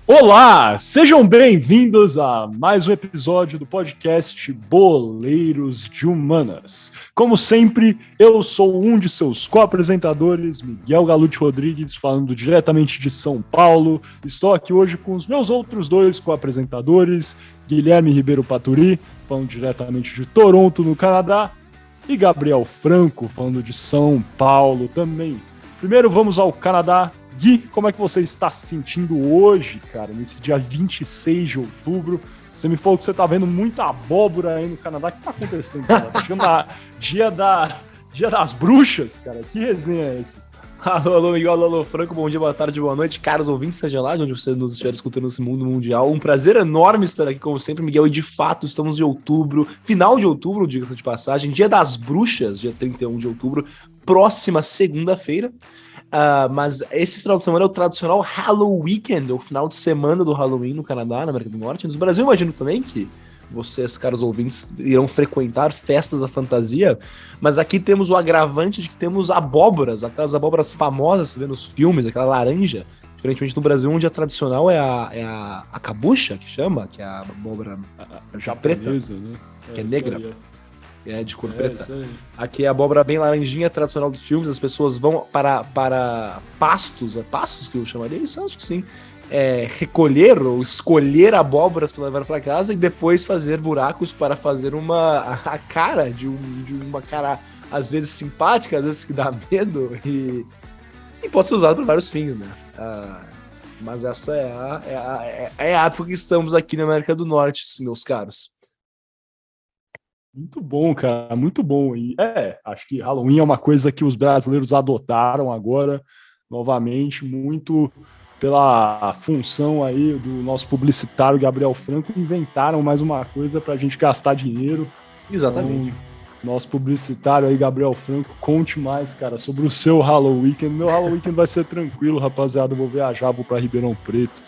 Olá, sejam bem-vindos a mais um episódio do podcast Boleiros de Humanas. Como sempre, eu sou um de seus co-apresentadores, Miguel Galute Rodrigues, falando diretamente de São Paulo. Estou aqui hoje com os meus outros dois co-apresentadores, Guilherme Ribeiro Paturi, falando diretamente de Toronto, no Canadá, e Gabriel Franco, falando de São Paulo também. Primeiro vamos ao Canadá. Gui, como é que você está se sentindo hoje, cara, nesse dia 26 de outubro? Você me falou que você tá vendo muita abóbora aí no Canadá. O que tá acontecendo, cara? Dia das bruxas, cara. Que resenha é essa? Alô, Miguel, alô, Franco, bom dia, boa tarde, boa noite, caros ouvintes, seja lá de onde você nos estiver escutando nesse mundo mundial. Um prazer enorme estar aqui, como sempre, Miguel, e de fato estamos em outubro, final de outubro, diga-se de passagem, dia das bruxas, dia 31 de outubro, próxima segunda-feira. Mas esse final de semana é o tradicional Halloween, o final de semana do Halloween no Canadá, na América do Norte. No Brasil, imagino também que vocês, caros ouvintes, irão frequentar festas da fantasia, mas aqui temos o agravante de que temos abóboras, aquelas abóboras famosas, você vê nos filmes, aquela laranja, diferentemente no Brasil, onde a tradicional é a cabucha, que chama, que é a abóbora já preta, né? que é negra. É de cor preta. Aqui é a abóbora bem laranjinha, tradicional dos filmes. As pessoas vão para pastos, pastos que eu chamaria isso, acho que sim. Recolher ou escolher abóboras para levar para casa e depois fazer buracos para fazer a cara de uma cara às vezes simpática, às vezes que dá medo e pode ser usado para vários fins, né? Mas essa é a época que estamos aqui na América do Norte, meus caros. Muito bom, cara, muito bom. E acho que Halloween é uma coisa que os brasileiros adotaram agora, novamente, muito pela função aí do nosso publicitário Gabriel Franco, inventaram mais uma coisa para a gente gastar dinheiro. Exatamente. Então, nosso publicitário aí, Gabriel Franco, conte mais, cara, sobre o seu Halloween. Meu Halloween vai ser tranquilo, rapaziada. Eu vou viajar, vou para Ribeirão Preto.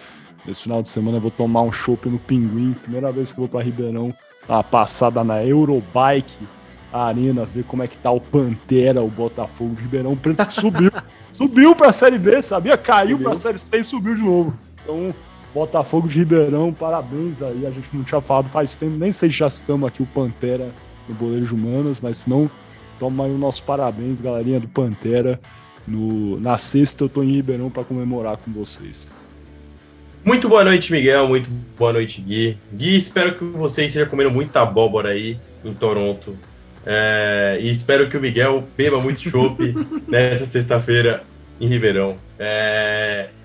Esse final de semana eu vou tomar um chopp no Pinguim. Primeira vez que eu vou para Ribeirão. A passada na Eurobike Arena, ver como é que tá o Pantera, o Botafogo de Ribeirão Preto, que subiu pra Série B, sabia? Caiu pra Série C e subiu de novo. Então, Botafogo de Ribeirão, parabéns aí, a gente não tinha falado faz tempo, nem sei se já estamos aqui o Pantera no Boleiros Humanos, mas se não, toma aí o nosso parabéns, galerinha do Pantera. Na sexta eu tô em Ribeirão para comemorar com vocês. Muito boa noite, Miguel. Muito boa noite, Gui. Gui, espero que você esteja comendo muita abóbora aí em Toronto. E espero que o Miguel beba muito chopp nessa sexta-feira em Ribeirão.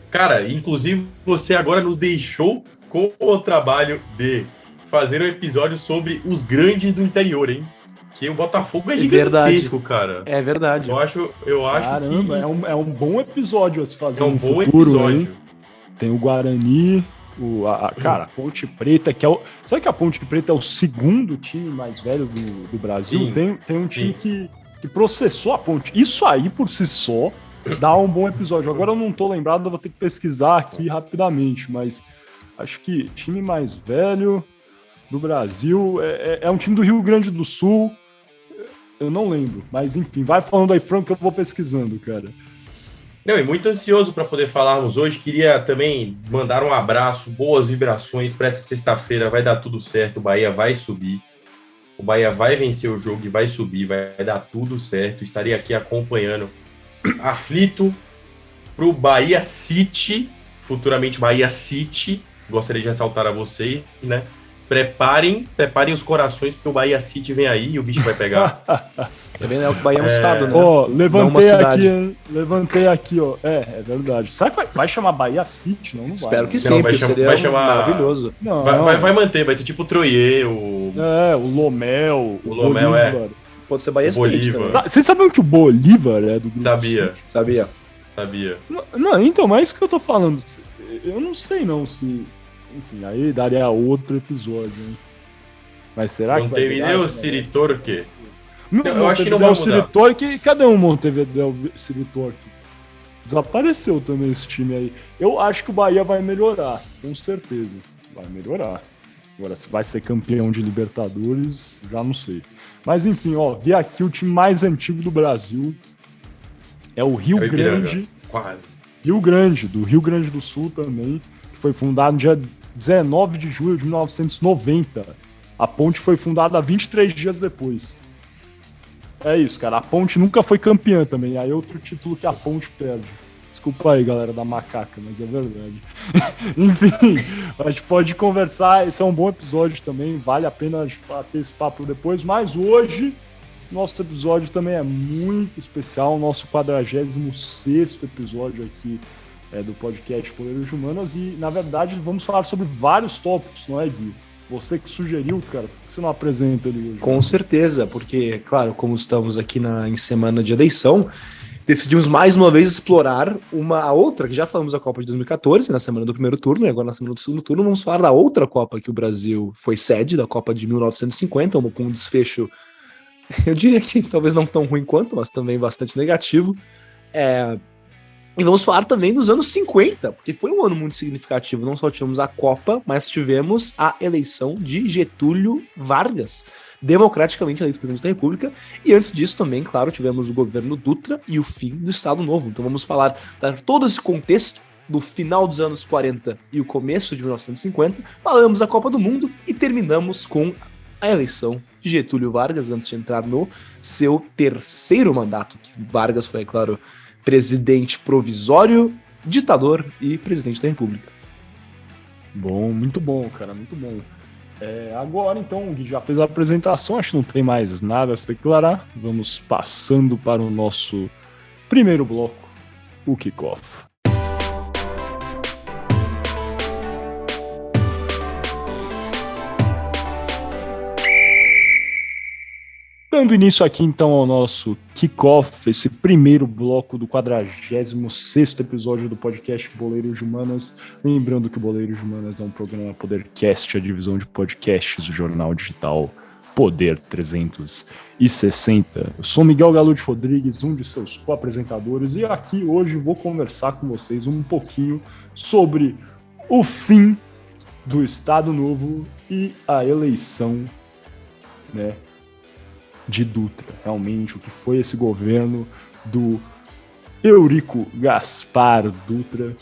Cara, inclusive você agora nos deixou com o trabalho de fazer um episódio sobre os grandes do interior, hein? Que o Botafogo é gigantesco, cara. É verdade. Eu acho Caramba, que... é um bom episódio a se fazer no futuro, episódio. Hein? Tem o Guarani, a Ponte Preta, que é o... Sabe que a Ponte Preta é o segundo time mais velho do Brasil? Sim, tem um time que processou a Ponte. Isso aí, por si só, dá um bom episódio. Agora eu não tô lembrado, eu vou ter que pesquisar aqui rapidamente, mas acho que time mais velho do Brasil é um time do Rio Grande do Sul. Eu não lembro, mas enfim, vai falando aí, Franco, que eu vou pesquisando, cara. Não, e muito ansioso para poder falarmos hoje. Queria também mandar um abraço, boas vibrações para essa sexta-feira. Vai dar tudo certo, o Bahia vai subir. O Bahia vai vencer o jogo e vai subir, vai dar tudo certo. Estarei aqui acompanhando, aflito para o Bahia City, futuramente Bahia City. Gostaria de ressaltar a vocês, né? Preparem os corações, porque o Bahia City vem aí e o bicho vai pegar. Tá vendo? O Bahia é um estado, né? Levantei aqui, ó. É verdade. Será que vai chamar Bahia City? Não vai. Espero que sim, não, vai chamar maravilhoso. Não. Vai manter, vai ser tipo o Troyer, o Lomel, o Lomel Bolívar. Pode ser Bahia State também. Vocês sabiam que o Bolívar é do grupo? Sabia. Não, então, mas é isso que eu tô falando. Eu não sei não se... Enfim, aí daria outro episódio, hein? Mas será que vai Montevideo, virar, Siritor, o quê? Eu acho que não vai mudar. Cadê o Montevideo, Siritor? Desapareceu também esse time aí. Eu acho que o Bahia vai melhorar, com certeza. Vai melhorar. Agora, se vai ser campeão de Libertadores, já não sei. Mas enfim, ó, vi aqui o time mais antigo do Brasil. É o Rio Grande. Quase. Rio Grande, do Rio Grande do Sul também. que foi fundada no dia 19 de julho de 1990. A ponte foi fundada 23 dias depois. É isso, cara. A ponte nunca foi campeã também. Aí é outro título que a ponte perde. Desculpa aí, galera da macaca, mas é verdade. Enfim, a gente pode conversar. Esse é um bom episódio também. Vale a pena ter esse papo depois. Mas hoje, nosso episódio também é muito especial. Nosso 46º episódio aqui do podcast Boleiros Humanas. E, na verdade, vamos falar sobre vários tópicos, não é, Gui? Você que sugeriu, cara, por que você não apresenta ele hoje? Com certeza, porque, claro, como estamos aqui em semana de eleição, decidimos mais uma vez explorar a outra, que já falamos da Copa de 2014, na semana do primeiro turno, e agora na semana do segundo turno vamos falar da outra Copa que o Brasil foi sede, da Copa de 1950, com um desfecho, eu diria que talvez não tão ruim quanto, mas também bastante negativo. E vamos falar também dos anos 50, porque foi um ano muito significativo. Não só tivemos a Copa, mas tivemos a eleição de Getúlio Vargas, democraticamente eleito presidente da República. E antes disso também, claro, tivemos o governo Dutra e o fim do Estado Novo. Então vamos falar de todo esse contexto do final dos anos 40 e o começo de 1950. Falamos da Copa do Mundo e terminamos com a eleição de Getúlio Vargas, antes de entrar no seu terceiro mandato. Vargas foi, é claro, presidente provisório, ditador e presidente da República. Bom, muito bom, cara, muito bom. Agora, então, o Gui já fez a apresentação, acho que não tem mais nada a se declarar. Vamos passando para o nosso primeiro bloco, o kickoff. Dando início aqui, então, ao nosso kickoff, esse primeiro bloco do 46º episódio do podcast Boleiros de Humanas. Lembrando que o Boleiros de Humanas é um programa Podercast, a divisão de podcasts do jornal digital Poder 360. Eu sou Miguel Galute Rodrigues, um de seus co-apresentadores, e aqui hoje vou conversar com vocês um pouquinho sobre o fim do Estado Novo e a eleição, né, de Dutra, realmente o que foi esse governo do Eurico Gaspar Dutra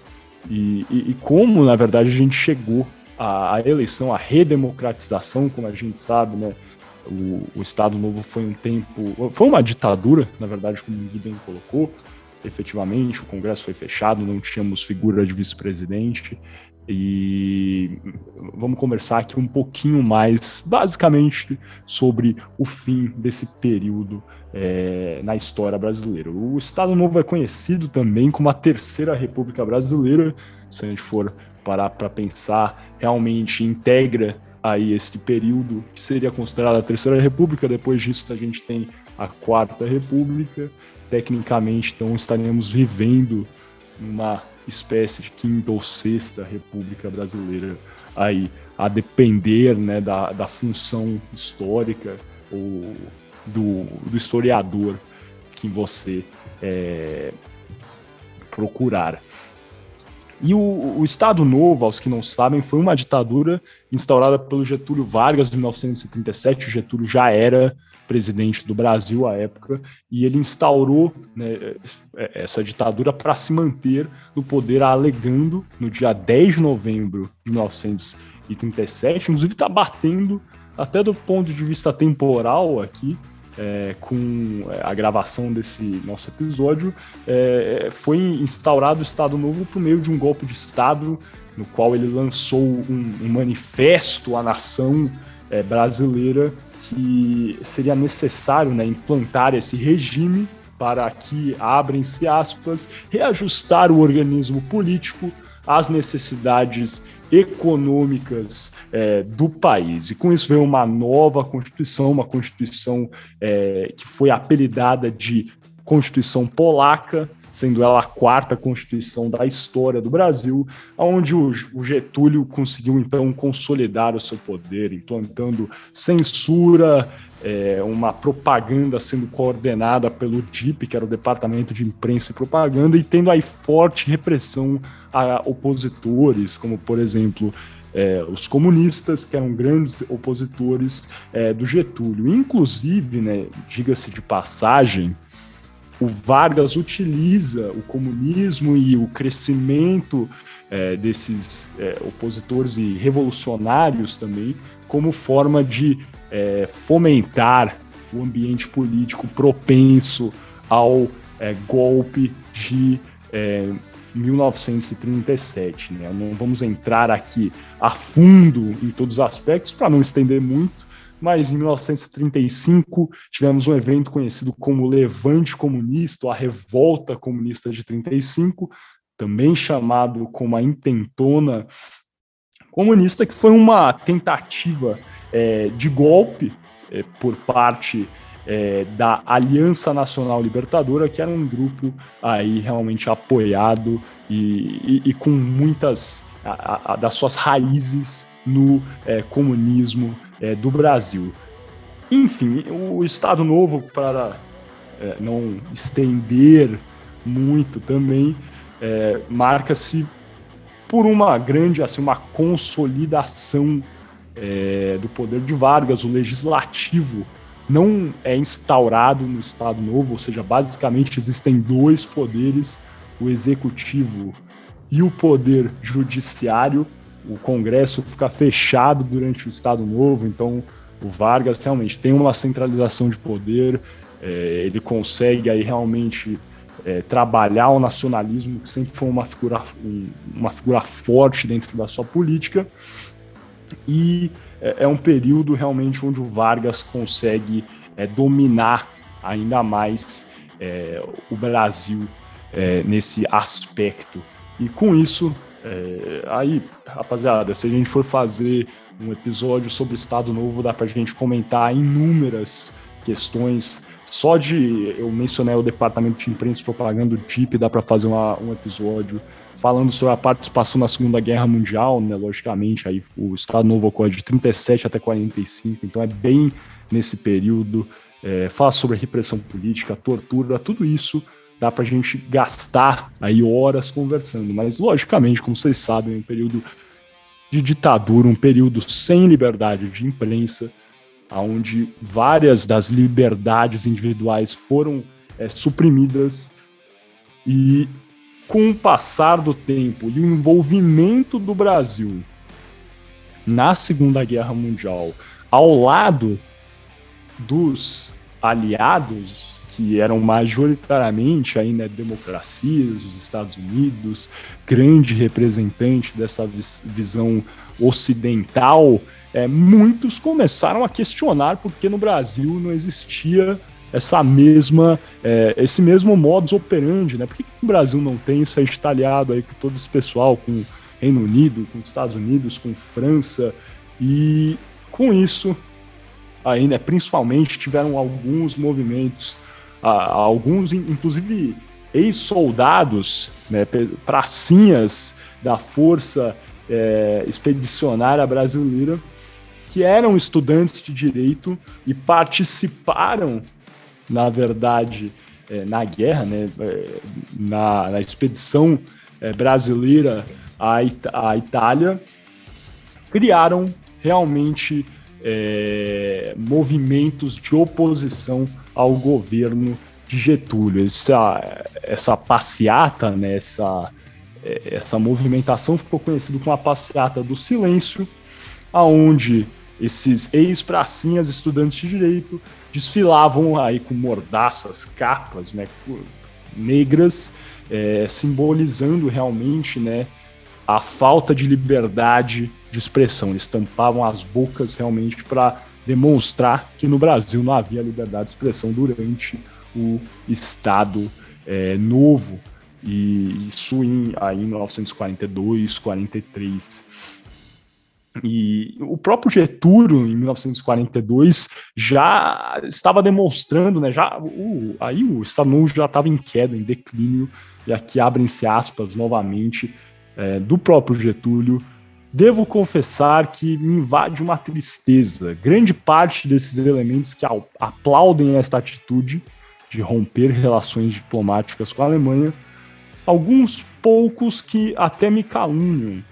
e como, na verdade, a gente chegou à eleição, à redemocratização, como a gente sabe, né? O Estado Novo foi foi uma ditadura, na verdade, como o Gui bem colocou, efetivamente, o Congresso foi fechado, não tínhamos figura de vice-presidente. E vamos conversar aqui um pouquinho mais, basicamente, sobre o fim desse período na história brasileira. O Estado Novo é conhecido também como a Terceira República Brasileira. Se a gente for parar para pensar, realmente integra aí esse período que seria considerado a Terceira República. Depois disso a gente tem a Quarta República. Tecnicamente, então, estaremos vivendo uma espécie de quinta ou sexta República Brasileira, aí, a depender, né, da função histórica ou do historiador que você procurar. E o Estado Novo, aos que não sabem, foi uma ditadura instaurada pelo Getúlio Vargas em 1937. O Getúlio já era presidente do Brasil à época, e ele instaurou, né, essa ditadura para se manter no poder, alegando, no dia 10 de novembro de 1937, inclusive está batendo, até do ponto de vista temporal aqui, com a gravação desse nosso episódio, foi instaurado o Estado Novo por meio de um golpe de Estado, no qual ele lançou um manifesto à nação brasileira que seria necessário, né, implantar esse regime para que, abrem-se aspas, reajustar o organismo político às necessidades econômicas do país. E com isso veio uma nova Constituição, uma Constituição que foi apelidada de Constituição Polaca, sendo ela a quarta Constituição da história do Brasil, onde o Getúlio conseguiu, então, consolidar o seu poder, implantando censura, uma propaganda sendo coordenada pelo DIP, que era o Departamento de Imprensa e Propaganda, e tendo aí forte repressão a opositores, como, por exemplo, os comunistas, que eram grandes opositores do Getúlio. Inclusive, né, diga-se de passagem, o Vargas utiliza o comunismo e o crescimento desses opositores e revolucionários também, como forma de fomentar o ambiente político propenso ao golpe de 1937. Né? Não vamos entrar aqui a fundo em todos os aspectos para não estender muito, mas em 1935 tivemos um evento conhecido como Levante Comunista, a Revolta Comunista de 35, também chamado como a Intentona Comunista, que foi uma tentativa de golpe por parte da Aliança Nacional Libertadora, que era um grupo aí realmente apoiado e com muitas das suas raízes no comunismo do Brasil. Enfim, o Estado Novo, para não estender muito também, marca-se por uma grande, assim, uma consolidação do poder de Vargas. O legislativo não é instaurado no Estado Novo, ou seja, basicamente existem dois poderes, o executivo e o poder judiciário. O Congresso fica fechado durante o Estado Novo, então o Vargas realmente tem uma centralização de poder, ele consegue aí realmente trabalhar o nacionalismo, que sempre foi uma figura forte dentro da sua política, e é um período realmente onde o Vargas consegue dominar ainda mais o Brasil nesse aspecto. E com isso, aí, rapaziada, se a gente for fazer um episódio sobre o Estado Novo, dá pra gente comentar inúmeras questões. Só eu mencionei o Departamento de Imprensa e Propaganda, o DIP, dá para fazer um episódio falando sobre a participação na Segunda Guerra Mundial, né? Logicamente, aí o Estado Novo ocorre de 37 até 45, então é bem nesse período. Fala sobre a repressão política, a tortura, tudo isso dá para a gente gastar aí horas conversando, mas logicamente, como vocês sabem, é um período de ditadura, um período sem liberdade de imprensa, onde várias das liberdades individuais foram suprimidas, e com o passar do tempo e o envolvimento do Brasil na Segunda Guerra Mundial ao lado dos aliados, que eram majoritariamente aí, né, democracias, os Estados Unidos, grande representante dessa visão ocidental, muitos começaram a questionar por que no Brasil não existia esse mesmo modus operandi, né? Por que no Brasil não tem isso? A gente está aliado aí com todo esse pessoal, com o Reino Unido, com os Estados Unidos, com França, e com isso aí, né, principalmente tiveram alguns movimentos, alguns inclusive ex-soldados, né, pracinhas da Força Expedicionária Brasileira, que eram estudantes de direito e participaram, na verdade, na guerra, né, na expedição brasileira à Itália, criaram realmente movimentos de oposição ao governo de Getúlio. Essa passeata, né, essa movimentação ficou conhecida como a passeata do silêncio, aonde esses ex-pracinhas, estudantes de direito, desfilavam aí com mordaças, capas, né, negras, simbolizando realmente, né, a falta de liberdade de expressão. Eles tampavam as bocas realmente para demonstrar que no Brasil não havia liberdade de expressão durante o Estado Novo, e isso aí em 1942, 43. E o próprio Getúlio, em 1942, já estava demonstrando, né, aí o Estado Novo já estava em queda, em declínio, e aqui abrem-se aspas novamente, do próprio Getúlio. Devo confessar que me invade uma tristeza. Grande parte desses elementos que aplaudem esta atitude de romper relações diplomáticas com a Alemanha, alguns poucos que até me caluniam,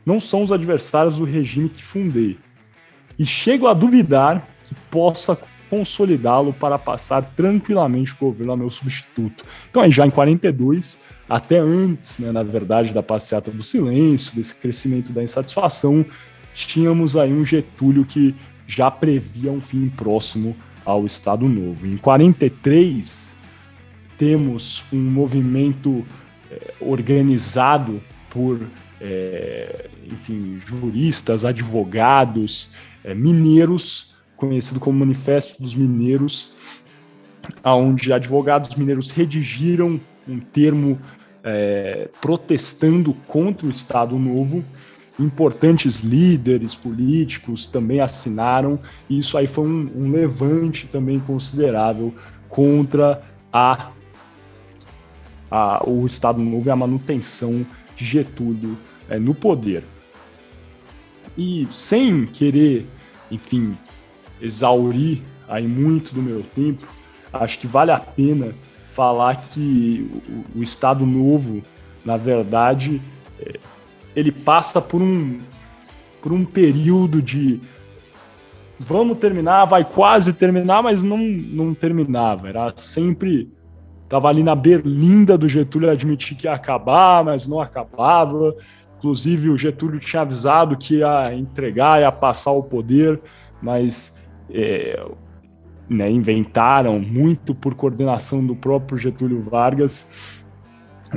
não são os adversários do regime que fundei. E chego a duvidar que possa consolidá-lo para passar tranquilamente o governo ao meu substituto. Então aí já em 42, até antes, né, na verdade, da passeata do silêncio, desse crescimento da insatisfação, tínhamos aí um Getúlio que já previa um fim próximo ao Estado Novo. Em 43, temos um movimento organizado por juristas, advogados, mineiros, conhecido como Manifesto dos Mineiros, onde advogados mineiros redigiram um termo protestando contra o Estado Novo. Importantes líderes políticos também assinaram, e isso aí foi um levante também considerável contra o Estado Novo e a manutenção de Getúlio no poder. E sem querer, enfim, exaurir aí muito do meu tempo, acho que vale a pena falar que o Estado Novo, na verdade, ele passa por um período de vamos terminar, vai quase terminar, mas não terminava. Era sempre, estava ali na berlinda do Getúlio admitir que ia acabar, mas não acabava. Inclusive o Getúlio tinha avisado que ia entregar, ia passar o poder, mas inventaram, muito por coordenação do próprio Getúlio Vargas,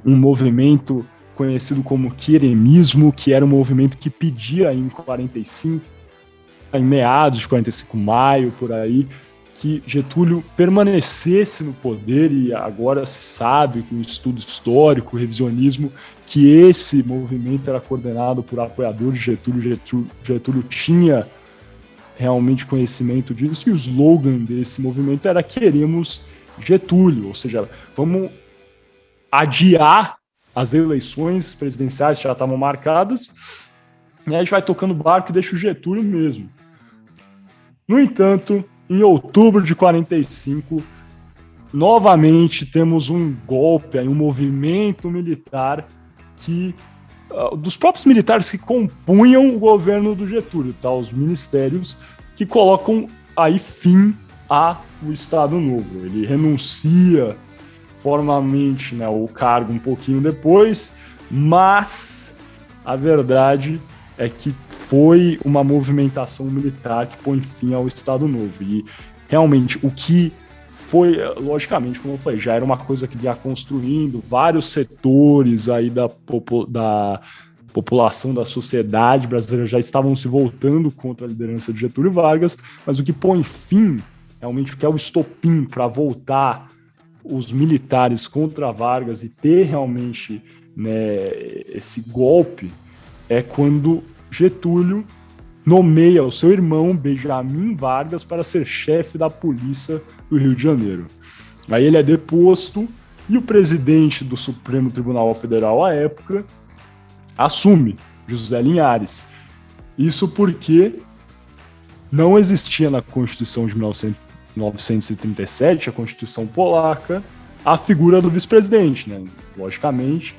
um movimento conhecido como queremismo, que era um movimento que pedia em 45, em meados de 45, maio, por aí, que Getúlio permanecesse no poder, e agora se sabe, com estudo histórico, revisionismo, que esse movimento era coordenado por apoiadores de Getúlio. Getúlio tinha realmente conhecimento disso, e o slogan desse movimento era "Queremos Getúlio", ou seja, vamos adiar as eleições presidenciais que já estavam marcadas, e aí a gente vai tocando barco e deixa o Getúlio mesmo. No entanto, em outubro de 45, novamente temos um golpe, um movimento militar dos próprios militares que compunham o governo do Getúlio, tá? Os ministérios que colocam aí fim ao Estado Novo. Ele renuncia formalmente, né, o cargo um pouquinho depois, mas a verdade é que foi uma movimentação militar que põe fim ao Estado Novo. E realmente o que foi, logicamente, como eu falei, já era uma coisa que ia construindo, vários setores aí da população, da sociedade brasileira já estavam se voltando contra a liderança de Getúlio Vargas, mas o que põe fim, realmente, o que é o estopim para voltar os militares contra Vargas e ter realmente, né, esse golpe, é quando Getúlio nomeia o seu irmão Benjamin Vargas para ser chefe da polícia do Rio de Janeiro. Aí ele é deposto e o presidente do Supremo Tribunal Federal à época assume, José Linhares. Isso porque não existia na Constituição de 1937, a Constituição polaca, a figura do vice-presidente, né? Logicamente,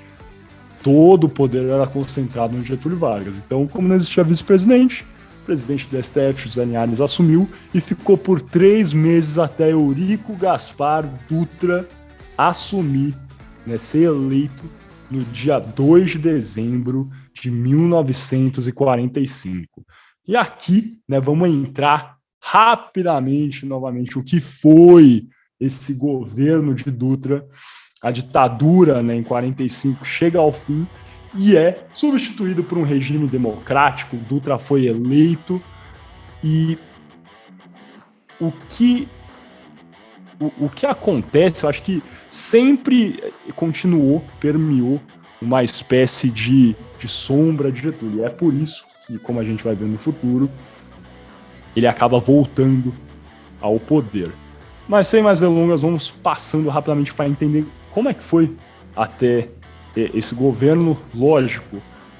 todo o poder era concentrado no Getúlio Vargas. Então, como não existia vice-presidente, o presidente do STF, José Linhares, assumiu e ficou por 3 meses até Eurico Gaspar Dutra assumir, né, ser eleito no dia 2 de dezembro de 1945. E aqui, né, vamos entrar rapidamente, novamente, o que foi esse governo de Dutra. A ditadura, né, em 45 chega ao fim e é substituído por um regime democrático. Dutra foi eleito e o que acontece, eu acho que sempre permeou uma espécie de sombra de Getúlio. É por isso que, como a gente vai ver no futuro, ele acaba voltando ao poder. Mas sem mais delongas, vamos passando rapidamente para entender como é que foi até esse governo. Lógico,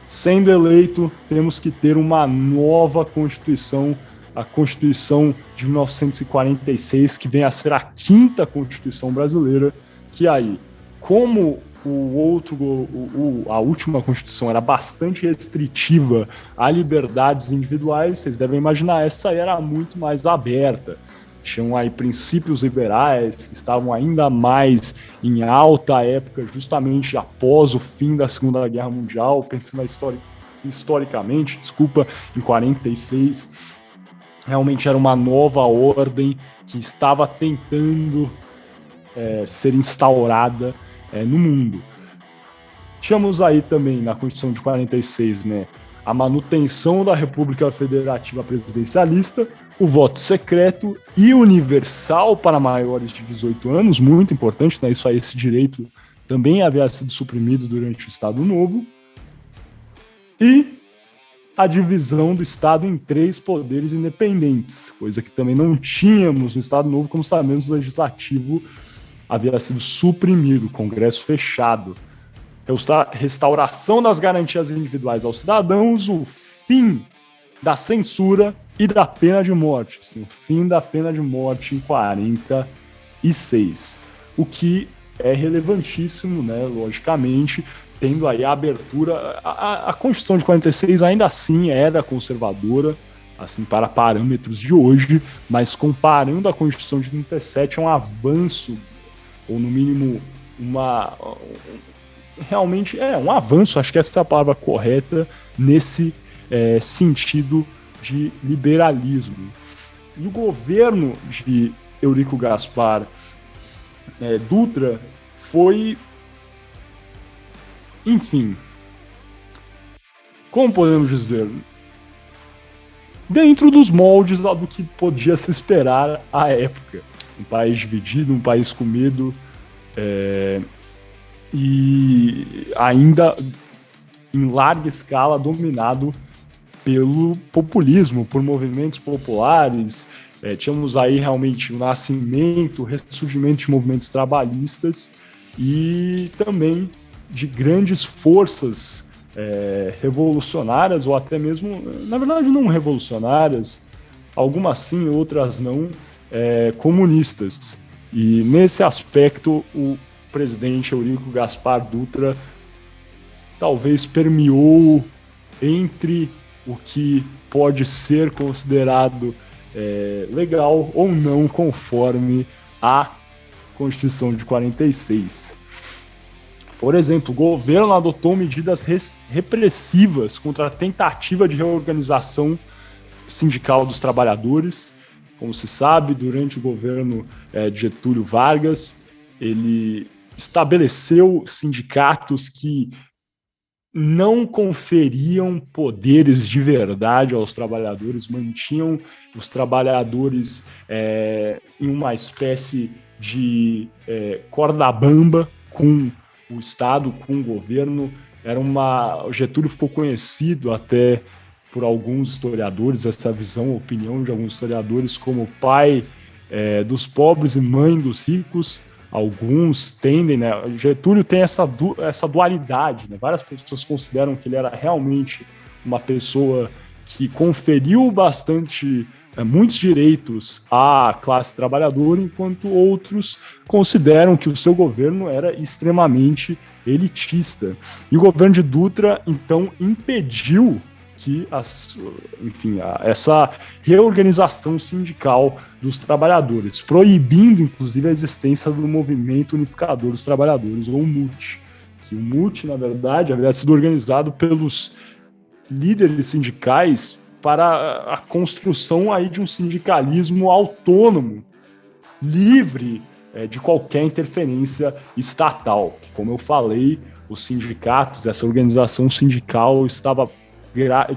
sendo eleito, temos que ter uma nova Constituição, a Constituição de 1946, que vem a ser a 5ª Constituição brasileira, que aí, como a última Constituição era bastante restritiva a liberdades individuais, vocês devem imaginar, essa era muito mais aberta. tinham aí princípios liberais que estavam ainda mais em alta época, justamente após o fim da Segunda Guerra Mundial, pensando historicamente, em 46, realmente era uma nova ordem que estava tentando ser instaurada no mundo. Tínhamos aí também, na Constituição de 46, né, a manutenção da República Federativa Presidencialista, o voto secreto e universal para maiores de 18 anos, muito importante, né, isso aí, esse direito também havia sido suprimido durante o Estado Novo, e a divisão do Estado em 3 poderes independentes, coisa que também não tínhamos no Estado Novo, como sabemos, o Legislativo havia sido suprimido, Congresso fechado. Restauração das garantias individuais aos cidadãos, o fim da censura e da pena de morte. Sim, o fim da pena de morte em 46. O que é relevantíssimo, né, logicamente, tendo aí a abertura. A Constituição de 46 ainda assim era conservadora, assim, para parâmetros de hoje, mas comparando a Constituição de 37 é um avanço, ou no mínimo realmente um avanço, acho que essa é a palavra correta, nesse sentido de liberalismo. E o governo de Eurico Gaspar Dutra foi, enfim, como podemos dizer, dentro dos moldes do que podia se esperar à época. Um país dividido, um país com medo, e ainda em larga escala dominado pelo populismo, por movimentos populares. Tínhamos aí realmente o nascimento, o ressurgimento de movimentos trabalhistas e também de grandes forças revolucionárias, ou até mesmo, na verdade não revolucionárias, algumas sim, outras não, comunistas. E nesse aspecto o presidente Eurico Gaspar Dutra talvez permeou entre o que pode ser considerado legal ou não, conforme a Constituição de 46. Por exemplo, o governo adotou medidas repressivas contra a tentativa de reorganização sindical dos trabalhadores. Como se sabe, durante o governo de Getúlio Vargas, ele estabeleceu sindicatos que não conferiam poderes de verdade aos trabalhadores, mantinham os trabalhadores em uma espécie de corda bamba com o Estado, com o governo. O Getúlio ficou conhecido até por alguns historiadores, essa visão, opinião de alguns historiadores, como pai dos pobres e mãe dos ricos. Alguns tendem, né? Getúlio tem essa dualidade, né? Várias pessoas consideram que ele era realmente uma pessoa que conferiu muitos direitos à classe trabalhadora, enquanto outros consideram que o seu governo era extremamente elitista. E o governo de Dutra, então, impediu que essa reorganização sindical dos trabalhadores, proibindo, inclusive, a existência do Movimento Unificador dos Trabalhadores, ou o MUT. Que o MUT, na verdade, havia sido organizado pelos líderes sindicais para a construção aí de um sindicalismo autônomo, livre de qualquer interferência estatal. Como eu falei, os sindicatos, essa organização sindical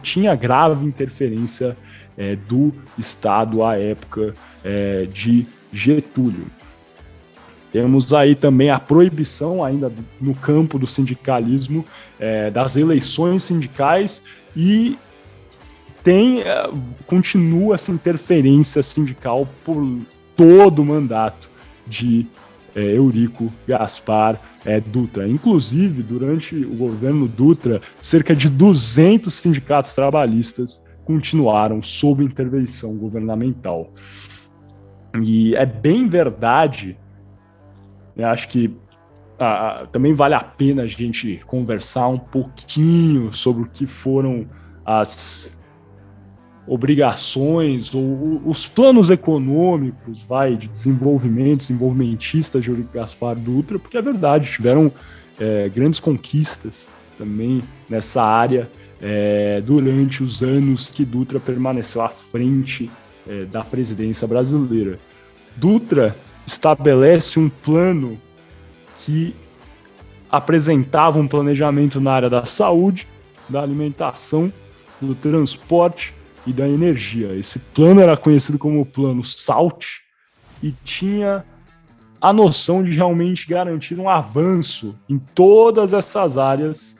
tinha grave interferência do Estado à época de Getúlio. Temos aí também a proibição, ainda no campo do sindicalismo, das eleições sindicais, e continua essa interferência sindical por todo o mandato de Eurico Gaspar Dutra. Inclusive, durante o governo Dutra, cerca de 200 sindicatos trabalhistas continuaram sob intervenção governamental. E é bem verdade, né, acho que também vale a pena a gente conversar um pouquinho sobre o que foram as obrigações ou os planos econômicos, de desenvolvimentistas de Eurico Gaspar Dutra, porque é verdade, tiveram grandes conquistas também nessa área durante os anos que Dutra permaneceu à frente da presidência brasileira. Dutra estabelece um plano que apresentava um planejamento na área da saúde, da alimentação, do transporte e da energia. Esse plano era conhecido como o Plano SALT e tinha a noção de realmente garantir um avanço em todas essas áreas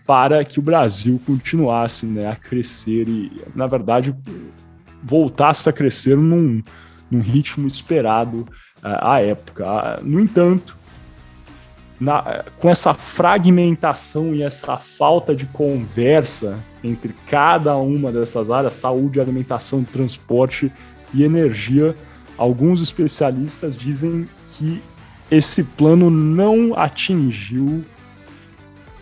para que o Brasil continuasse, né, a crescer e, na verdade, voltasse a crescer num ritmo esperado à época. No entanto, com essa fragmentação e essa falta de conversa entre cada uma dessas áreas, saúde, alimentação, transporte e energia, alguns especialistas dizem que esse plano não atingiu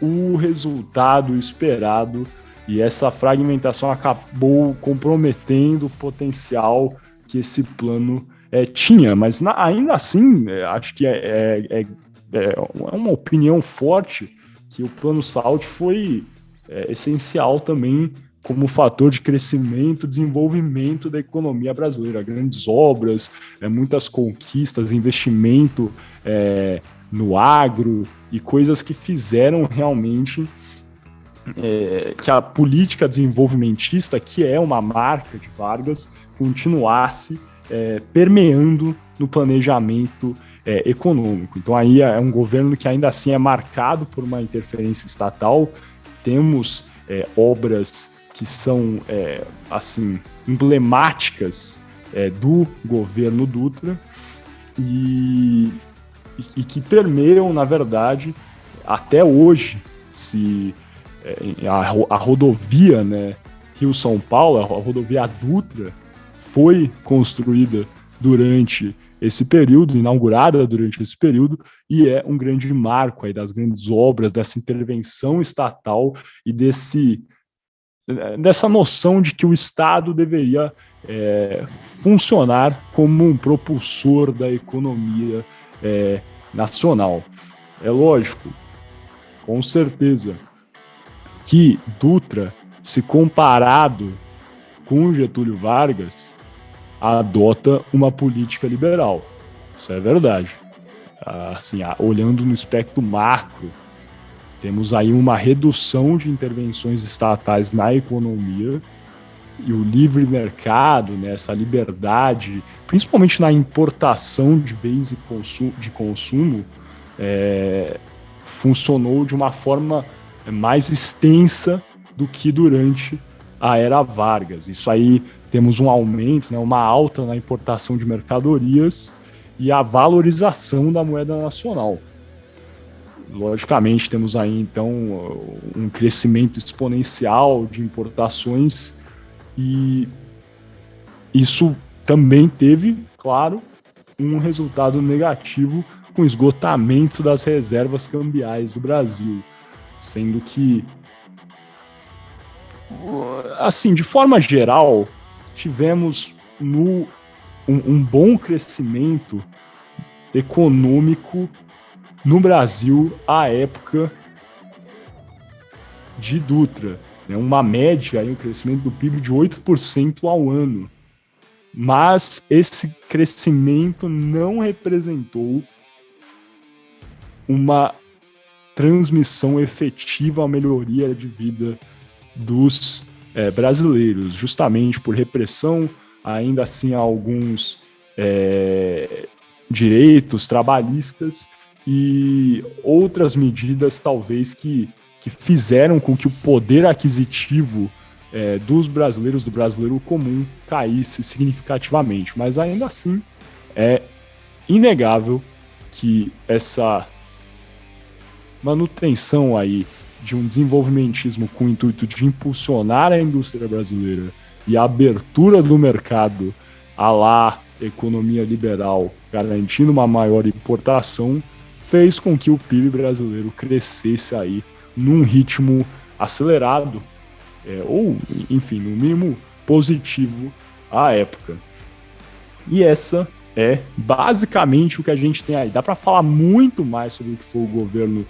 o resultado esperado e essa fragmentação acabou comprometendo o potencial que esse plano tinha. Mas ainda assim, acho que é uma opinião forte que o Plano SALT foi essencial também como fator de crescimento e desenvolvimento da economia brasileira. Grandes obras, muitas conquistas, investimento no agro e coisas que fizeram realmente que a política desenvolvimentista, que é uma marca de Vargas, continuasse permeando no planejamento econômico. Então aí é um governo que ainda assim é marcado por uma interferência estatal. Temos obras que são assim emblemáticas do governo Dutra e que permeiam, na verdade, até hoje. Se a rodovia, né, Rio-São Paulo, a rodovia Dutra, foi construída durante esse período, inaugurada durante esse período, e é um grande marco aí das grandes obras, dessa intervenção estatal e dessa noção de que o Estado deveria funcionar como um propulsor da economia nacional. É lógico, com certeza, que Dutra, se comparado com Getúlio Vargas, adota uma política liberal. Isso é verdade. Assim, olhando no espectro macro, temos aí uma redução de intervenções estatais na economia e o livre mercado, né, essa liberdade, principalmente na importação de bens de consumo, funcionou de uma forma mais extensa do que durante a era Vargas. Isso aí temos um aumento, né, uma alta na importação de mercadorias e a valorização da moeda nacional. Logicamente, temos aí, então, um crescimento exponencial de importações e isso também teve, claro, um resultado negativo com o esgotamento das reservas cambiais do Brasil, sendo que, assim, de forma geral, tivemos um bom crescimento econômico no Brasil à época de Dutra, né? Uma média, um crescimento do PIB de 8% ao ano. Mas esse crescimento não representou uma transmissão efetiva à melhoria de vida dos brasileiros, justamente por repressão, ainda assim a alguns direitos trabalhistas e outras medidas talvez que fizeram com que o poder aquisitivo dos brasileiros, do brasileiro comum, caísse significativamente. Mas ainda assim é inegável que essa manutenção aí de um desenvolvimentismo com o intuito de impulsionar a indústria brasileira e a abertura do mercado à la economia liberal, garantindo uma maior importação, fez com que o PIB brasileiro crescesse aí num ritmo acelerado ou, enfim, no mínimo positivo à época. E essa é basicamente o que a gente tem aí. Dá para falar muito mais sobre o que foi o governo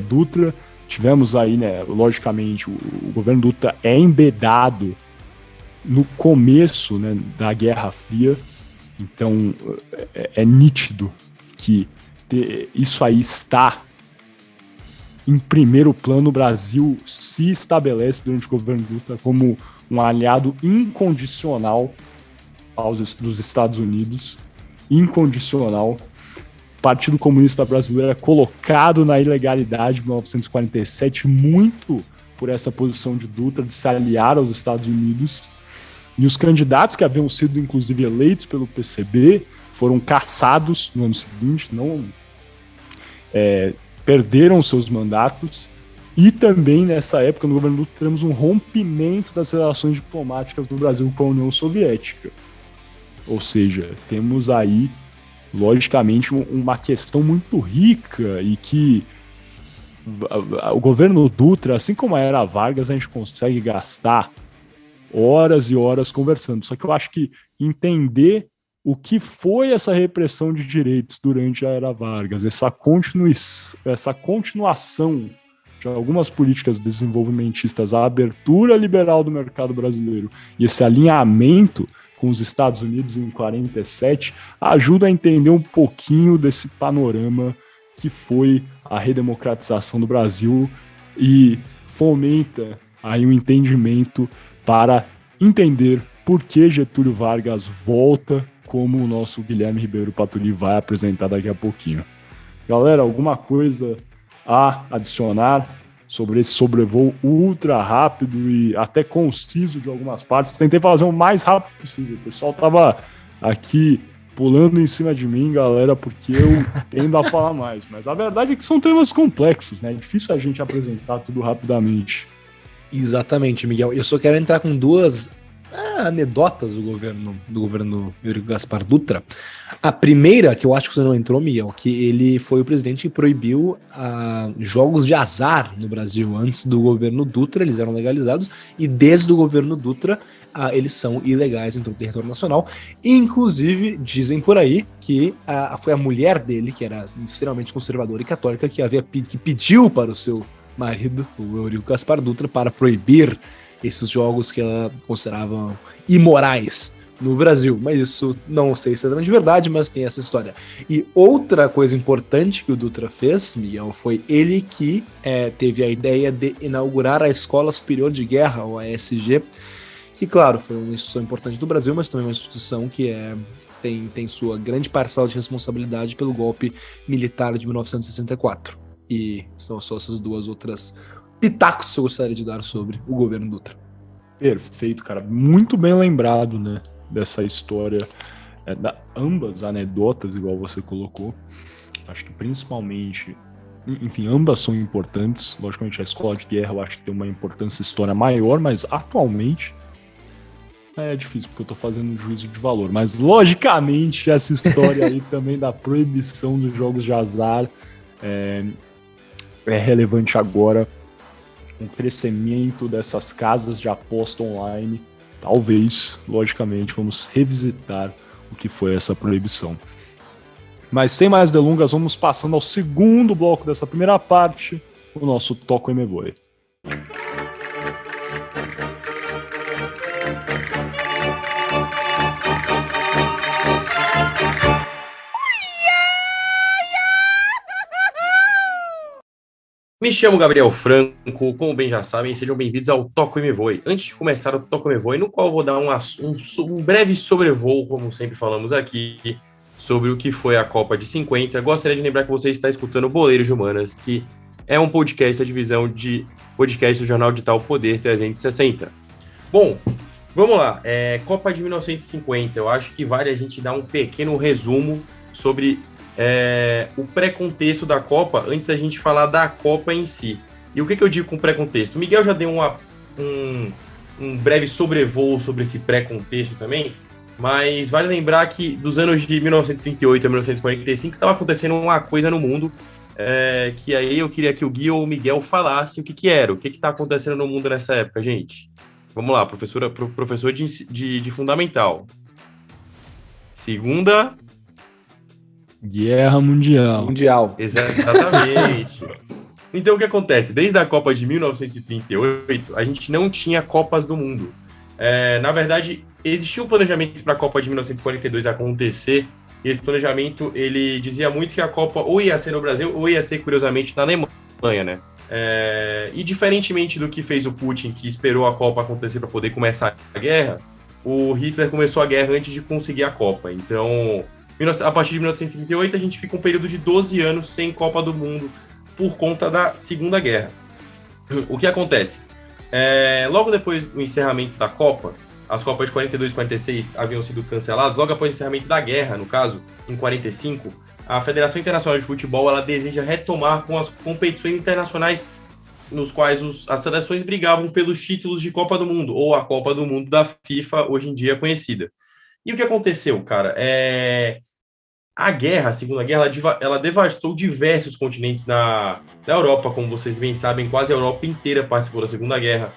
Dutra. Tivemos aí, né, logicamente, o governo Dutra é embedado no começo, né, da Guerra Fria, então é nítido que isso aí está em primeiro plano. O Brasil se estabelece durante o governo Dutra como um aliado incondicional dos Estados Unidos, incondicional. O Partido Comunista Brasileiro é colocado na ilegalidade em 1947, muito por essa posição de Dutra de se aliar aos Estados Unidos. E os candidatos que haviam sido, inclusive, eleitos pelo PCB foram caçados no ano seguinte, perderam seus mandatos. E também, nessa época, no governo Dutra, temos um rompimento das relações diplomáticas do Brasil com a União Soviética. Ou seja, temos aí, logicamente, uma questão muito rica e que o governo Dutra, assim como a era Vargas, a gente consegue gastar horas e horas conversando. Só que eu acho que entender o que foi essa repressão de direitos durante a era Vargas, essa continuação de algumas políticas desenvolvimentistas, a abertura liberal do mercado brasileiro e esse alinhamento com os Estados Unidos em 47, ajuda a entender um pouquinho desse panorama que foi a redemocratização do Brasil e fomenta aí um entendimento para entender por que Getúlio Vargas volta, como o nosso Guilherme Ribeiro Paturi vai apresentar daqui a pouquinho. Galera, alguma coisa a adicionar sobre esse sobrevoo ultra rápido e até conciso de algumas partes? Tentei fazer o mais rápido possível. O pessoal tava aqui pulando em cima de mim, galera, porque eu tendo a falar mais. Mas a verdade é que são temas complexos, né? É difícil a gente apresentar tudo rapidamente. Exatamente, Miguel. Eu só quero entrar com duas anedotas do governo Eurico Gaspar Dutra. A primeira, que eu acho que você não entrou, Miguel, que ele foi o presidente que proibiu jogos de azar no Brasil. Antes do governo Dutra, eles eram legalizados, e desde o governo Dutra, eles são ilegais em todo o território nacional. Inclusive, dizem por aí que foi a mulher dele, que era extremamente conservadora e católica, que pediu para o seu marido, o Eurico Gaspar Dutra, para proibir esses jogos que ela considerava imorais no Brasil. Mas isso não sei se é exatamente verdade, mas tem essa história. E outra coisa importante que o Dutra fez, Miguel, foi ele que teve a ideia de inaugurar a Escola Superior de Guerra, ou a ESG, que, claro, foi uma instituição importante do Brasil, mas também uma instituição que tem sua grande parcela de responsabilidade pelo golpe militar de 1964. E são só essas duas outras pitacos que eu gostaria de dar sobre o governo Dutra. Perfeito, cara. Muito bem lembrado, né, dessa história, ambas anedotas, igual você colocou. Acho que principalmente, enfim, ambas são importantes. Logicamente, a escola de guerra eu acho que tem uma importância histórica maior, mas atualmente é difícil, porque eu tô fazendo um juízo de valor. Mas, logicamente, essa história aí também da proibição dos jogos de azar é relevante agora. Com o crescimento dessas casas de aposta online, talvez, logicamente, vamos revisitar o que foi essa proibição. Mas sem mais delongas, vamos passando ao segundo bloco dessa primeira parte, o nosso Toco e Me Voe. Me chamo Gabriel Franco, como bem já sabem, sejam bem-vindos ao Toco e Me Voe. Antes de começar o Toco e Me Voe, no qual eu vou dar um breve sobrevoo, como sempre falamos aqui, sobre o que foi a Copa de 50, gostaria de lembrar que você está escutando Boleiros de Humanas, que é um podcast da divisão de podcast do jornal digital Poder 360. Bom, vamos lá. Copa de 1950, eu acho que vale a gente dar um pequeno resumo sobre o pré-contexto da Copa, antes da gente falar da Copa em si. E o que eu digo com pré-contexto? O Miguel já deu um breve sobrevoo sobre esse pré-contexto também, mas vale lembrar que dos anos de 1938 a 1945 estava acontecendo uma coisa no mundo que aí eu queria que o Gui ou o Miguel falassem o que era, o que está acontecendo no mundo nessa época, gente. Vamos lá, professor de fundamental. Segunda Guerra Mundial. Mundial. Exatamente. Então, o que acontece? Desde a Copa de 1938, a gente não tinha Copas do Mundo. Na verdade, existia um planejamento para a Copa de 1942 acontecer, e esse planejamento, ele dizia muito que a Copa ou ia ser no Brasil, ou ia ser, curiosamente, na Alemanha, né? E diferentemente do que fez o Putin, que esperou a Copa acontecer para poder começar a guerra, o Hitler começou a guerra antes de conseguir a Copa. Então, a partir de 1938, a gente fica um período de 12 anos sem Copa do Mundo por conta da Segunda Guerra. O que acontece? Logo depois do encerramento da Copa, as Copas de 42 e 46 haviam sido canceladas, logo após o encerramento da guerra, no caso, em 45, a Federação Internacional de Futebol ela deseja retomar com as competições internacionais nos quais as seleções brigavam pelos títulos de Copa do Mundo, ou a Copa do Mundo da FIFA, hoje em dia conhecida. E o que aconteceu, cara? A guerra, a Segunda Guerra, ela devastou diversos continentes na Europa, como vocês bem sabem, quase a Europa inteira participou da Segunda Guerra.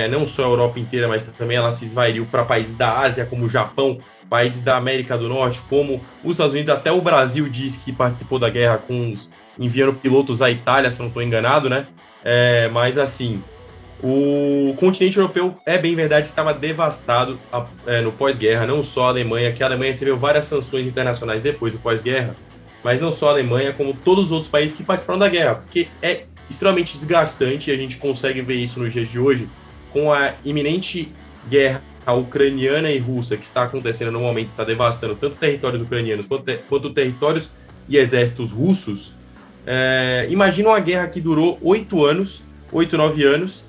Não só a Europa inteira, mas também ela se esvairiu para países da Ásia, como o Japão, países da América do Norte, como os Estados Unidos, até o Brasil diz que participou da guerra enviando pilotos à Itália, se não estou enganado, né? Mas assim, o continente europeu, é bem verdade, estava devastado no pós-guerra, não só a Alemanha, que a Alemanha recebeu várias sanções internacionais depois do pós-guerra, mas não só a Alemanha, como todos os outros países que participaram da guerra, porque é extremamente desgastante, e a gente consegue ver isso nos dias de hoje, com a iminente guerra ucraniana e russa que está acontecendo no momento, está devastando tanto territórios ucranianos quanto territórios e exércitos russos. Imagina uma guerra que durou 8, 9 anos,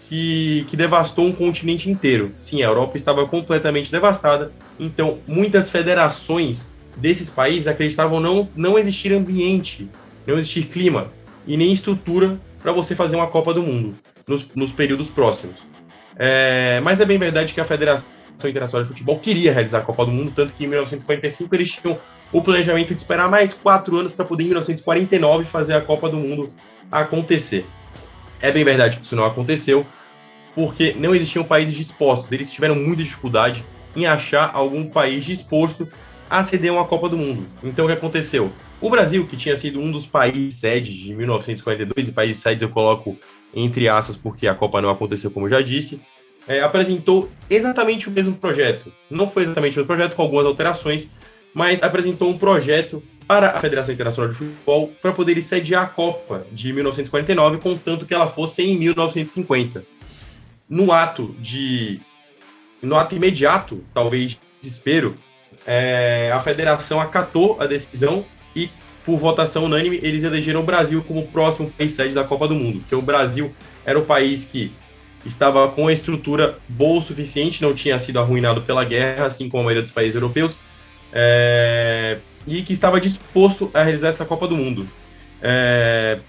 que devastou um continente inteiro. Sim, a Europa estava completamente devastada, então muitas federações desses países acreditavam não existir ambiente, não existir clima e nem estrutura para você fazer uma Copa do Mundo nos períodos próximos. Mas é bem verdade que a Federação Internacional de Futebol queria realizar a Copa do Mundo, tanto que em 1945 eles tinham o planejamento de esperar mais 4 anos para poder, em 1949, fazer a Copa do Mundo acontecer. É bem verdade que isso não aconteceu, porque não existiam países dispostos. Eles tiveram muita dificuldade em achar algum país disposto a ceder uma Copa do Mundo. Então, o que aconteceu? O Brasil, que tinha sido um dos países sedes de 1942, e países sedes eu coloco entre aspas porque a Copa não aconteceu, como eu já disse, apresentou exatamente o mesmo projeto. Não foi exatamente o mesmo projeto, com algumas alterações, mas apresentou um projeto para a Federação Internacional de Futebol para poder sediar a Copa de 1949, contanto que ela fosse em 1950. No ato imediato, talvez de desespero, a federação acatou a decisão e, por votação unânime, eles elegeram o Brasil como o próximo país sede da Copa do Mundo, porque o Brasil era o país que estava com a estrutura boa o suficiente, não tinha sido arruinado pela guerra, assim como a maioria dos países europeus, e que estava disposto a realizar essa Copa do Mundo.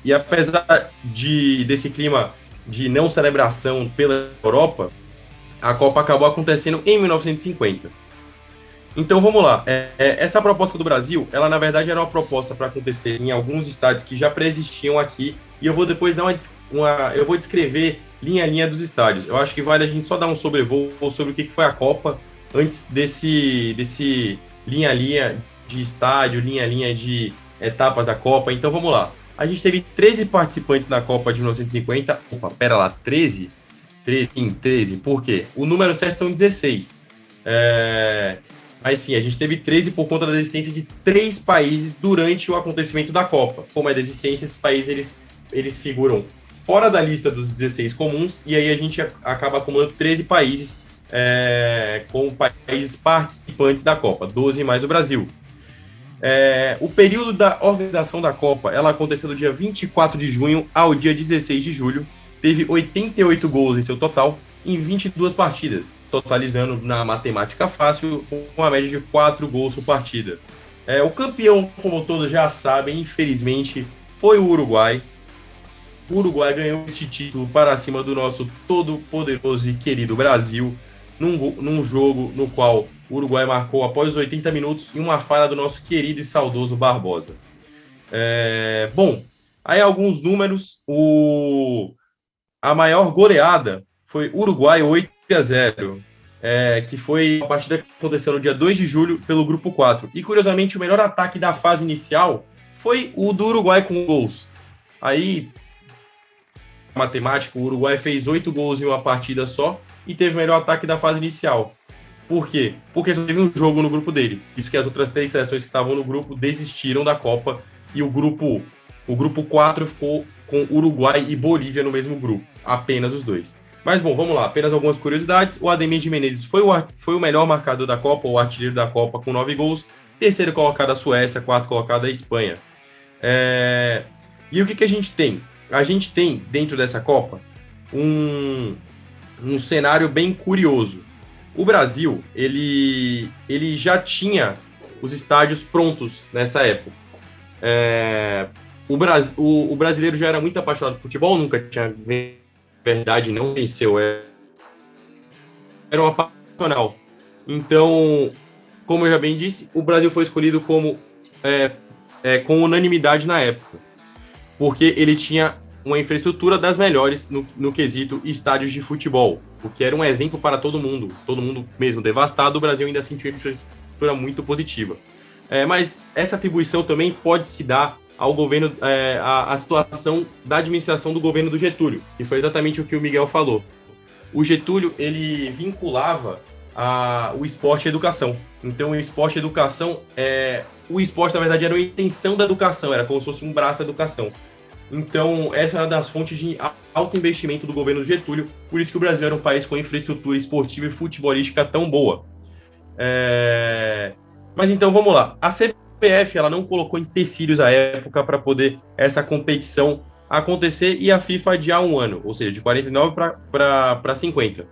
E apesar desse clima de não celebração pela Europa, a Copa acabou acontecendo em 1950. Então vamos lá, essa proposta do Brasil, ela na verdade era uma proposta para acontecer em alguns estádios que já pré-existiam aqui, e eu vou depois dar eu vou descrever linha a linha dos estádios. Eu acho que vale a gente só dar um sobrevoo sobre o que foi a Copa antes desse linha a linha de estádio, linha a linha de etapas da Copa. Então vamos lá, a gente teve 13 participantes na Copa de 1950, pera lá, 13? 13, por quê? O número certo são 16. Mas sim, a gente teve 13 por conta da existência de 3 países durante o acontecimento da Copa. Como é da existência, esses países eles figuram fora da lista dos 16 comuns, e aí a gente acaba acumulando 13 países como países participantes da Copa, 12 mais o Brasil. O período da organização da Copa, ela aconteceu do dia 24 de junho ao dia 16 de julho, teve 88 gols em seu total, em 22 partidas, totalizando na matemática fácil, com uma média de 4 gols por partida. O campeão, como todos já sabem, infelizmente, foi o Uruguai. O Uruguai ganhou este título para cima do nosso todo-poderoso e querido Brasil, num jogo no qual o Uruguai marcou após os 80 minutos e uma falha do nosso querido e saudoso Barbosa. Bom, Aí alguns números, a maior goleada foi Uruguai 8-0, que foi a partida que aconteceu no dia 2 de julho pelo Grupo 4. E, curiosamente, o melhor ataque da fase inicial foi o do Uruguai com gols. Aí, matemática, o Uruguai fez 8 gols em uma partida só e teve o melhor ataque da fase inicial. Por quê? Porque só teve um jogo no grupo dele. Isso que as outras 3 seleções que estavam no grupo desistiram da Copa e o grupo 4 ficou com Uruguai e Bolívia no mesmo grupo. Apenas os dois. Mas, bom, vamos lá. Apenas algumas curiosidades. O Ademir de Menezes foi o melhor marcador da Copa, o artilheiro da Copa, com 9 gols. Terceiro colocado a Suécia, quarto colocado a Espanha. E o que a gente tem? A gente tem, dentro dessa Copa, um cenário bem curioso. O Brasil, ele já tinha os estádios prontos nessa época. O brasileiro já era muito apaixonado por futebol, nunca tinha verdade, não venceu. Era um apaixonal. Então, como eu já bem disse, o Brasil foi escolhido com unanimidade na época, porque ele tinha uma infraestrutura das melhores no quesito estádios de futebol, o que era um exemplo para todo mundo mesmo devastado, o Brasil ainda sentiu uma infraestrutura muito positiva. Mas essa atribuição também pode se dar ao governo, a situação da administração do governo do Getúlio, que foi exatamente o que o Miguel falou. O Getúlio, ele vinculava o esporte à educação. Então, o esporte e a educação, o esporte, na verdade, era uma extensão da educação, era como se fosse um braço da educação. Então, essa era uma das fontes de alto investimento do governo do Getúlio, por isso que o Brasil era um país com infraestrutura esportiva e futebolística tão boa. Mas então, vamos lá. A CBF, ela não colocou empecilhos à época para poder essa competição acontecer e a FIFA adiar um ano, ou seja, de 49 para 50.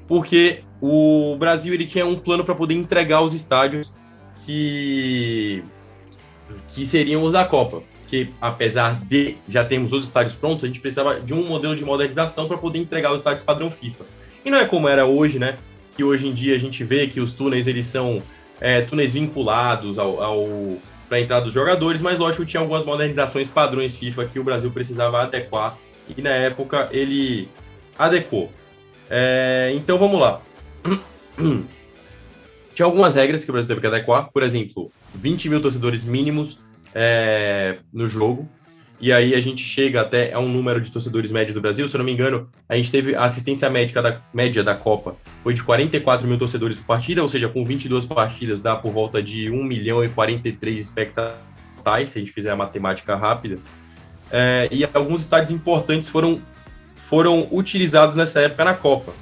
Porque o Brasil, ele tinha um plano para poder entregar os estádios que seriam os da Copa. Que apesar de já termos os estádios prontos, a gente precisava de um modelo de modernização para poder entregar os estádios padrão FIFA. E não é como era hoje, né? Que hoje em dia a gente vê que os túneis, eles são túneis vinculados para a entrada dos jogadores, mas lógico que tinha algumas modernizações padrões FIFA que o Brasil precisava adequar, e na época ele adequou. Então vamos lá. Tinha algumas regras que o Brasil teve que adequar, por exemplo, 20 mil torcedores mínimos no jogo, e aí a gente chega até a um número de torcedores médios do Brasil. Se eu não me engano, a gente teve a assistência média da Copa, foi de 44 mil torcedores por partida, ou seja, com 22 partidas dá por volta de 1 milhão e 43 espectadores, se a gente fizer a matemática rápida. E alguns estádios importantes foram utilizados nessa época na Copa.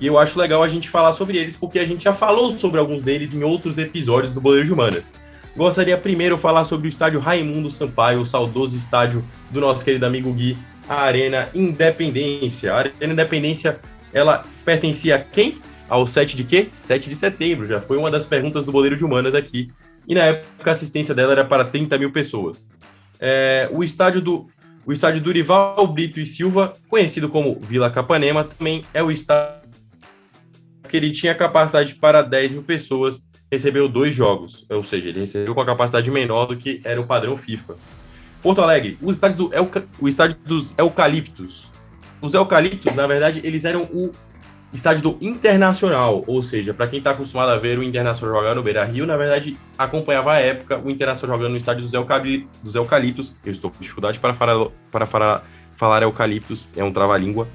E eu acho legal a gente falar sobre eles, porque a gente já falou sobre alguns deles em outros episódios do Boleiro de Humanas. Gostaria primeiro de falar sobre o estádio Raimundo Sampaio, o saudoso estádio do nosso querido amigo Gui, a Arena Independência. A Arena Independência, ela pertencia a quem? Ao 7 de quê? 7 de setembro, já foi uma das perguntas do Boleiro de Humanas aqui. E na época a assistência dela era para 30 mil pessoas. O estádio Durival Brito e Silva, conhecido como Vila Capanema, também é o estádio que ele tinha capacidade para 10 mil pessoas, recebeu 2 jogos, ou seja, ele recebeu com a capacidade menor do que era o padrão FIFA. Porto Alegre, o estádio dos Eucaliptos. Os Eucaliptos, na verdade, eles eram o estádio do Internacional, ou seja, para quem está acostumado a ver o Internacional jogar no Beira-Rio, na verdade, acompanhava a época o Internacional jogando no estádio dos Eucaliptos. Eu estou com dificuldade para falar Eucaliptos, é um trava-língua,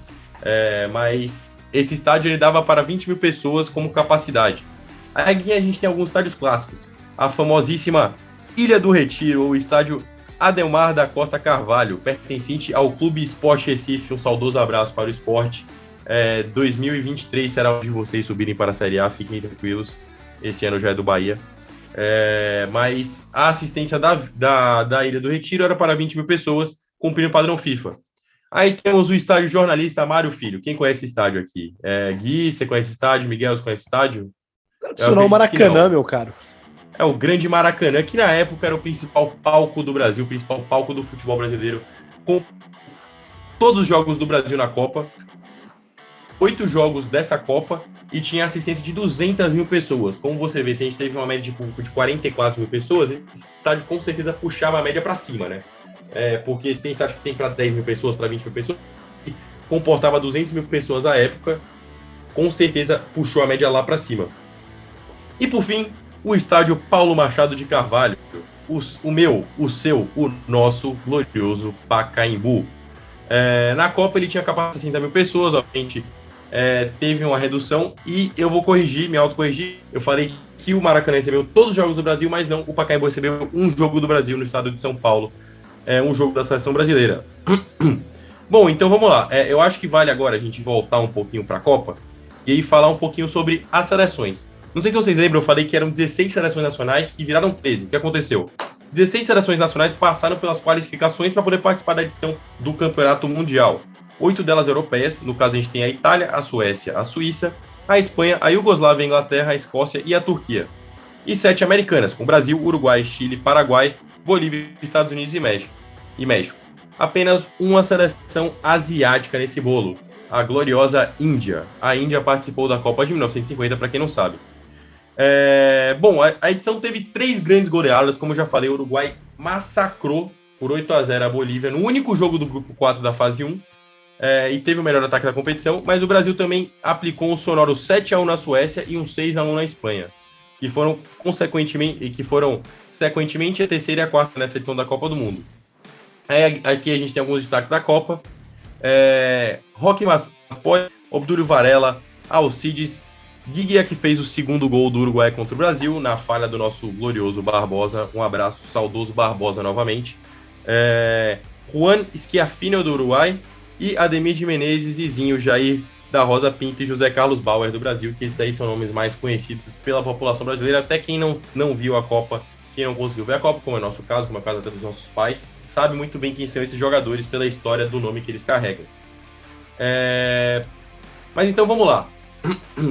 mas esse estádio ele dava para 20 mil pessoas como capacidade. Aí aqui a gente tem alguns estádios clássicos. A famosíssima Ilha do Retiro, ou o estádio Adelmar da Costa Carvalho, pertencente ao Clube Esporte Recife. Um saudoso abraço para o esporte. 2023 será o de vocês subirem para a Série A, fiquem tranquilos. Esse ano já é do Bahia. Mas a assistência da Ilha do Retiro era para 20 mil pessoas, cumprindo o padrão FIFA. Aí temos o estádio Jornalista Mário Filho. Quem conhece esse estádio aqui? Gui, você conhece esse estádio? Miguel, você conhece esse estádio? Tradicional Maracanã, meu caro. É o grande Maracanã, que na época era o principal palco do Brasil, o principal palco do futebol brasileiro, com todos os jogos do Brasil na Copa, 8 jogos dessa Copa, e tinha assistência de 200 mil pessoas. Como você vê, se a gente teve uma média de público de 44 mil pessoas, esse estádio com certeza puxava a média para cima, né? porque esse tem estádio que tem para 10 mil pessoas, para 20 mil pessoas, e comportava 200 mil pessoas à época, com certeza puxou a média lá para cima. E por fim, o estádio Paulo Machado de Carvalho, o meu, o seu, o nosso glorioso Pacaembu. Na Copa ele tinha capacidade de 60 mil pessoas, obviamente teve uma redução, e eu vou corrigir, me autocorrigir, eu falei que o Maracanã recebeu todos os jogos do Brasil, mas não, o Pacaembu recebeu um jogo do Brasil no estado de São Paulo, um jogo da seleção brasileira. Bom, então vamos lá, eu acho que vale agora a gente voltar um pouquinho para a Copa, e aí falar um pouquinho sobre as seleções. Não sei se vocês lembram, eu falei que eram 16 seleções nacionais que viraram 13. O que aconteceu? 16 seleções nacionais passaram pelas qualificações para poder participar da edição do Campeonato Mundial. 8 delas europeias, no caso a gente tem a Itália, a Suécia, a Suíça, a Espanha, a Iugoslávia, a Inglaterra, a Escócia e a Turquia. E 7 americanas, com Brasil, Uruguai, Chile, Paraguai, Bolívia, Estados Unidos e México. Apenas uma seleção asiática nesse bolo, a gloriosa Índia. A Índia participou da Copa de 1950, para quem não sabe. Bom, a edição teve 3 grandes goleadas, como eu já falei, o Uruguai massacrou por 8-0 a Bolívia no único jogo do grupo 4 da fase 1, e teve o melhor ataque da competição, mas o Brasil também aplicou um sonoro 7-1 na Suécia e um 6-1 na Espanha, que foram sequentemente a terceira e a quarta nessa edição da Copa do Mundo. Aqui a gente tem alguns destaques da Copa. Roque Maspoy, Obdúlio Varela, Alcides, Guigui, que fez o segundo gol do Uruguai contra o Brasil, na falha do nosso glorioso Barbosa. Um abraço, saudoso Barbosa novamente. Juan Schiaffino do Uruguai e Ademir de Menezes, Zizinho, Jair da Rosa Pinto e José Carlos Bauer do Brasil, que esses aí são nomes mais conhecidos pela população brasileira. Até quem não viu a Copa, quem não conseguiu ver a Copa, como é o nosso caso, como é o caso até dos nossos pais, sabe muito bem quem são esses jogadores pela história do nome que eles carregam. Mas então vamos lá.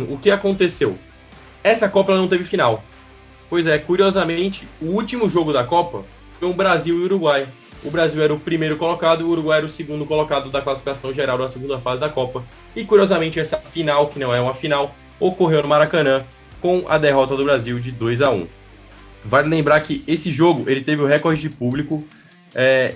O que aconteceu? Essa Copa não teve final. Pois é, curiosamente, o último jogo da Copa foi um Brasil e Uruguai. O Brasil era o primeiro colocado e o Uruguai era o segundo colocado da classificação geral da segunda fase da Copa. E curiosamente, essa final, que não é uma final, ocorreu no Maracanã com a derrota do Brasil de 2-1. Vale lembrar que esse jogo ele teve o recorde de público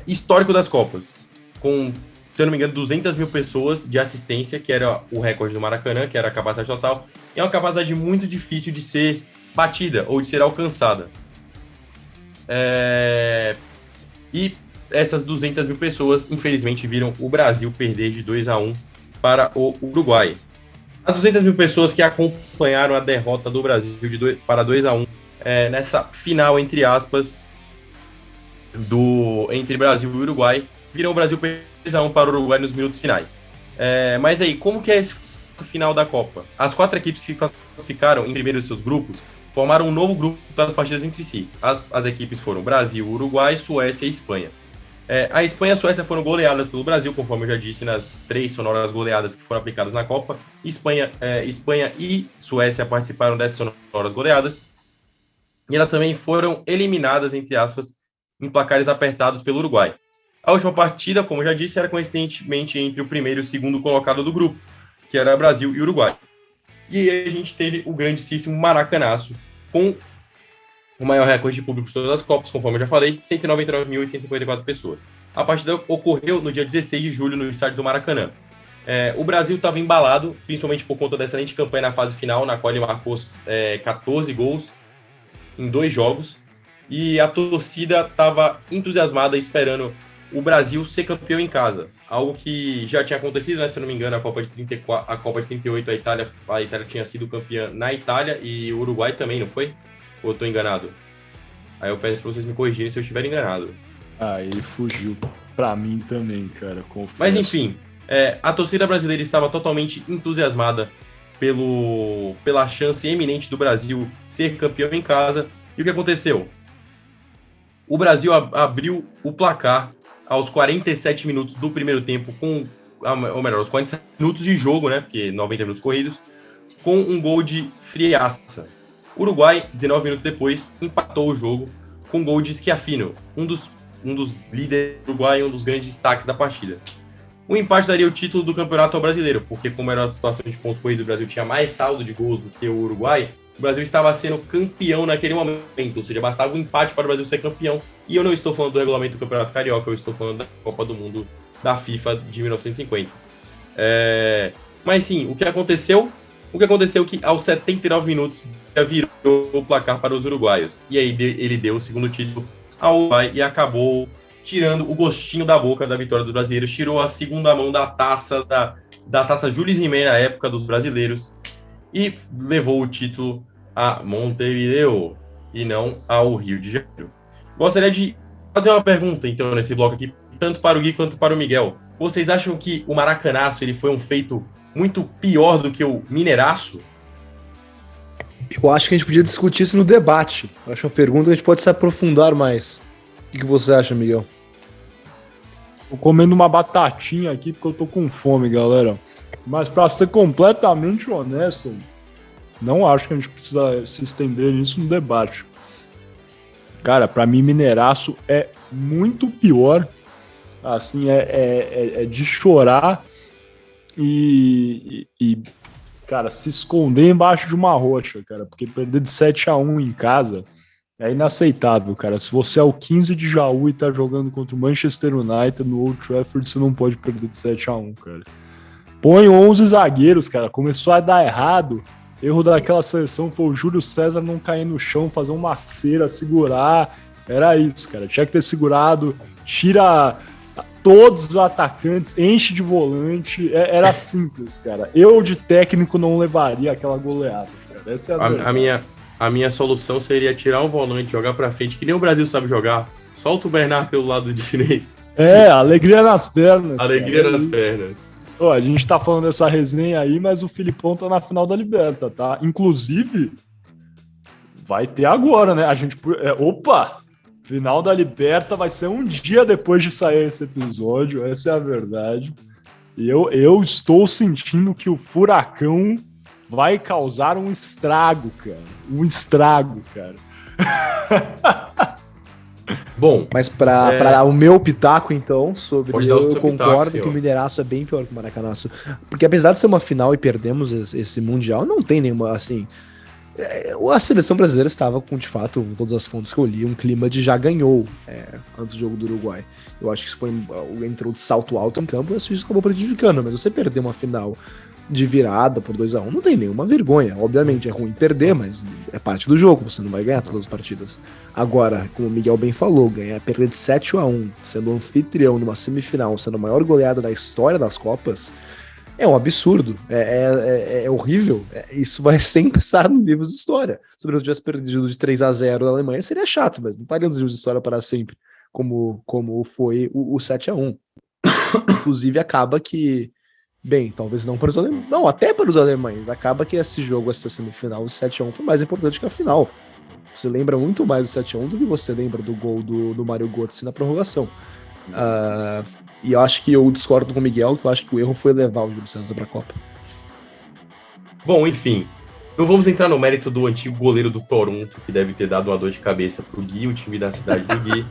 histórico das Copas, com, se eu não me engano, 200 mil pessoas de assistência, que era o recorde do Maracanã, que era a capacidade total. É uma capacidade muito difícil de ser batida ou de ser alcançada. E essas 200 mil pessoas, infelizmente, viram o Brasil perder de 2-1 para o Uruguai. As 200 mil pessoas que acompanharam a derrota do Brasil para 2-1 nessa final, entre aspas, entre Brasil e Uruguai, viram o Brasil perder 2-1 para o Uruguai nos minutos finais. Mas aí, como que é esse final da Copa? As 4 equipes que classificaram em primeiro de seus grupos formaram um novo grupo das partidas entre si. As equipes foram Brasil, Uruguai, Suécia e Espanha. A Espanha e a Suécia foram goleadas pelo Brasil, conforme eu já disse, nas 3 sonoras goleadas que foram aplicadas na Copa. Espanha e Suécia participaram dessas sonoras goleadas. E elas também foram eliminadas, entre aspas, em placares apertados pelo Uruguai. A última partida, como eu já disse, era coincidentemente entre o primeiro e o segundo colocado do grupo, que era Brasil e Uruguai. E aí a gente teve o grandíssimo Maracanaço, com o maior recorde de público de todas as Copas, conforme eu já falei, 199.854 pessoas. A partida ocorreu no dia 16 de julho no estádio do Maracanã. O Brasil estava embalado, principalmente por conta da excelente campanha na fase final, na qual ele marcou 14 gols em 2 jogos, e a torcida estava entusiasmada esperando o Brasil ser campeão em casa. Algo que já tinha acontecido, né? Se eu não me engano, a Copa de 38, a Itália tinha sido campeã na Itália e o Uruguai também, não foi? Ou eu estou enganado? Aí eu peço para vocês me corrigirem se eu estiver enganado. Ele fugiu pra mim também, cara, confesso. Mas enfim, a torcida brasileira estava totalmente entusiasmada pela chance eminente do Brasil ser campeão em casa. E o que aconteceu? O Brasil abriu o placar aos 47 minutos do primeiro tempo, aos 47 minutos de jogo, né? Porque 90 minutos corridos, com um gol de Friaça. O Uruguai, 19 minutos depois, empatou o jogo com um gol de Schiaffino, um dos líderes do Uruguai, um dos grandes destaques da partida. O empate daria o título do campeonato ao brasileiro, porque como era uma situação de pontos corridos, o Brasil tinha mais saldo de gols do que o Uruguai, O Brasil estava sendo campeão naquele momento, ou seja, bastava um empate para o Brasil ser campeão. E eu não estou falando do regulamento do Campeonato Carioca, eu estou falando da Copa do Mundo da FIFA de 1950. Mas sim, o que aconteceu? O que aconteceu é que aos 79 minutos já virou o placar para os uruguaios. E aí ele deu o segundo título ao Uruguai e acabou tirando o gostinho da boca da vitória dos brasileiros, tirou a segunda mão da taça Jules Rimet na época dos brasileiros e levou o título a Montevideo e não ao Rio de Janeiro. Gostaria de fazer uma pergunta, então, nesse bloco aqui, tanto para o Gui quanto para o Miguel. Vocês acham que o Maracanaço ele foi um feito muito pior do que o Mineiraço? Eu acho que a gente podia discutir isso no debate. Eu acho uma pergunta que a gente pode se aprofundar mais. O que você acha, Miguel? Tô comendo uma batatinha aqui porque eu tô com fome, galera. Mas pra ser completamente honesto, não acho que a gente precisa se estender nisso no debate. Cara, pra mim, Mineiraço é muito pior. Assim, é de chorar e, cara, se esconder embaixo de uma rocha, cara. Porque perder de 7-1 em casa é inaceitável, cara. Se você é o 15 de Jaú e tá jogando contra o Manchester United no Old Trafford, você não pode perder de 7-1, cara. Põe 11 zagueiros, cara. Começou a dar errado. Erro daquela seleção, pô, o Júlio César não cair no chão, fazer uma cera, segurar. Era isso, cara. Tinha que ter segurado. Tira todos os atacantes, enche de volante. Era simples, cara. Eu, de técnico, não levaria aquela goleada, cara. Essa é a verdade. A minha solução seria tirar um volante, jogar pra frente, que nem o Brasil sabe jogar. Solta o Bernard pelo lado direito. Alegria nas pernas. Alegria nas pernas. Ó, a gente tá falando dessa resenha aí, mas o Filipão tá na final da Liberta, tá? Inclusive, vai ter agora, né? A gente... Final da Liberta vai ser um dia depois de sair esse episódio, essa é a verdade. E eu estou sentindo que o Furacão vai causar um estrago, cara. Um estrago, cara. Bom, mas para o meu pitaco, então, sobre eu concordo pitaco, que o Mineiraço é bem pior que o Maracanaço. Porque apesar de ser uma final e perdemos esse Mundial, não tem nenhuma, assim... A seleção brasileira estava com, de fato, todas as fontes que eu li, um clima de já ganhou antes do jogo do Uruguai. Eu acho que isso entrou de salto alto em campo e isso acabou prejudicando, mas você perder uma final de virada por 2-1 não tem nenhuma vergonha. Obviamente é ruim perder, mas é parte do jogo, você não vai ganhar todas as partidas. Agora, como o Miguel bem falou, perder de 7-1, sendo anfitrião numa semifinal, sendo a maior goleada da história das Copas, é um absurdo, é horrível. Isso vai sempre estar no livro de história. Se o Brasil tivesse perdido de 3-0 na Alemanha, seria chato, mas não estaria nos livros de história para sempre, como foi o 7-1. Inclusive, acaba que, bem, talvez não para os alemães, não, até para os alemães, acaba que esse jogo, essa semifinal, o 7-1, foi mais importante que a final. Você lembra muito mais do 7-1 do que você lembra do gol do Mário Götze na prorrogação. E eu acho que eu discordo com o Miguel, que eu acho que o erro foi levar o Júlio César para a Copa. Bom, enfim, não vamos entrar no mérito do antigo goleiro do Toronto, que deve ter dado uma dor de cabeça pro Gui, o time da cidade do Gui.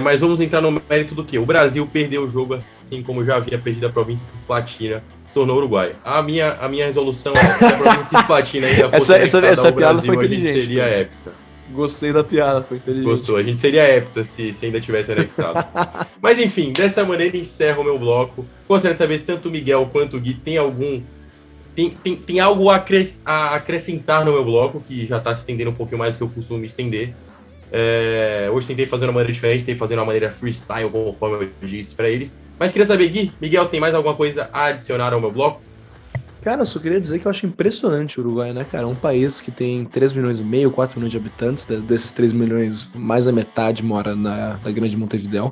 Mas vamos entrar no mérito do quê? O Brasil perdeu o jogo, assim como já havia perdido a província Cisplatina, se tornou Uruguai. A minha resolução é que se a província Cisplatina ainda fosse essa piada Brasil, foi inteligente. A gente seria épica. Gostei da piada, foi inteligente. Gostou, a gente seria hepta se ainda tivesse anexado. Mas enfim, dessa maneira encerro o meu bloco. Gostaria de saber se tanto o Miguel quanto o Gui tem algo a acrescentar no meu bloco, que já está se estendendo um pouquinho mais do que eu costumo me estender. Hoje tentei fazer uma maneira diferente, tentei fazer uma maneira freestyle, conforme eu disse para eles. Mas queria saber, Gui, Miguel, tem mais alguma coisa a adicionar ao meu bloco? Cara, eu só queria dizer que eu acho impressionante o Uruguai, né, cara? É um país que tem 3,5 milhões, 4 milhões de habitantes. Desses 3 milhões, mais da metade mora na grande Montevideo.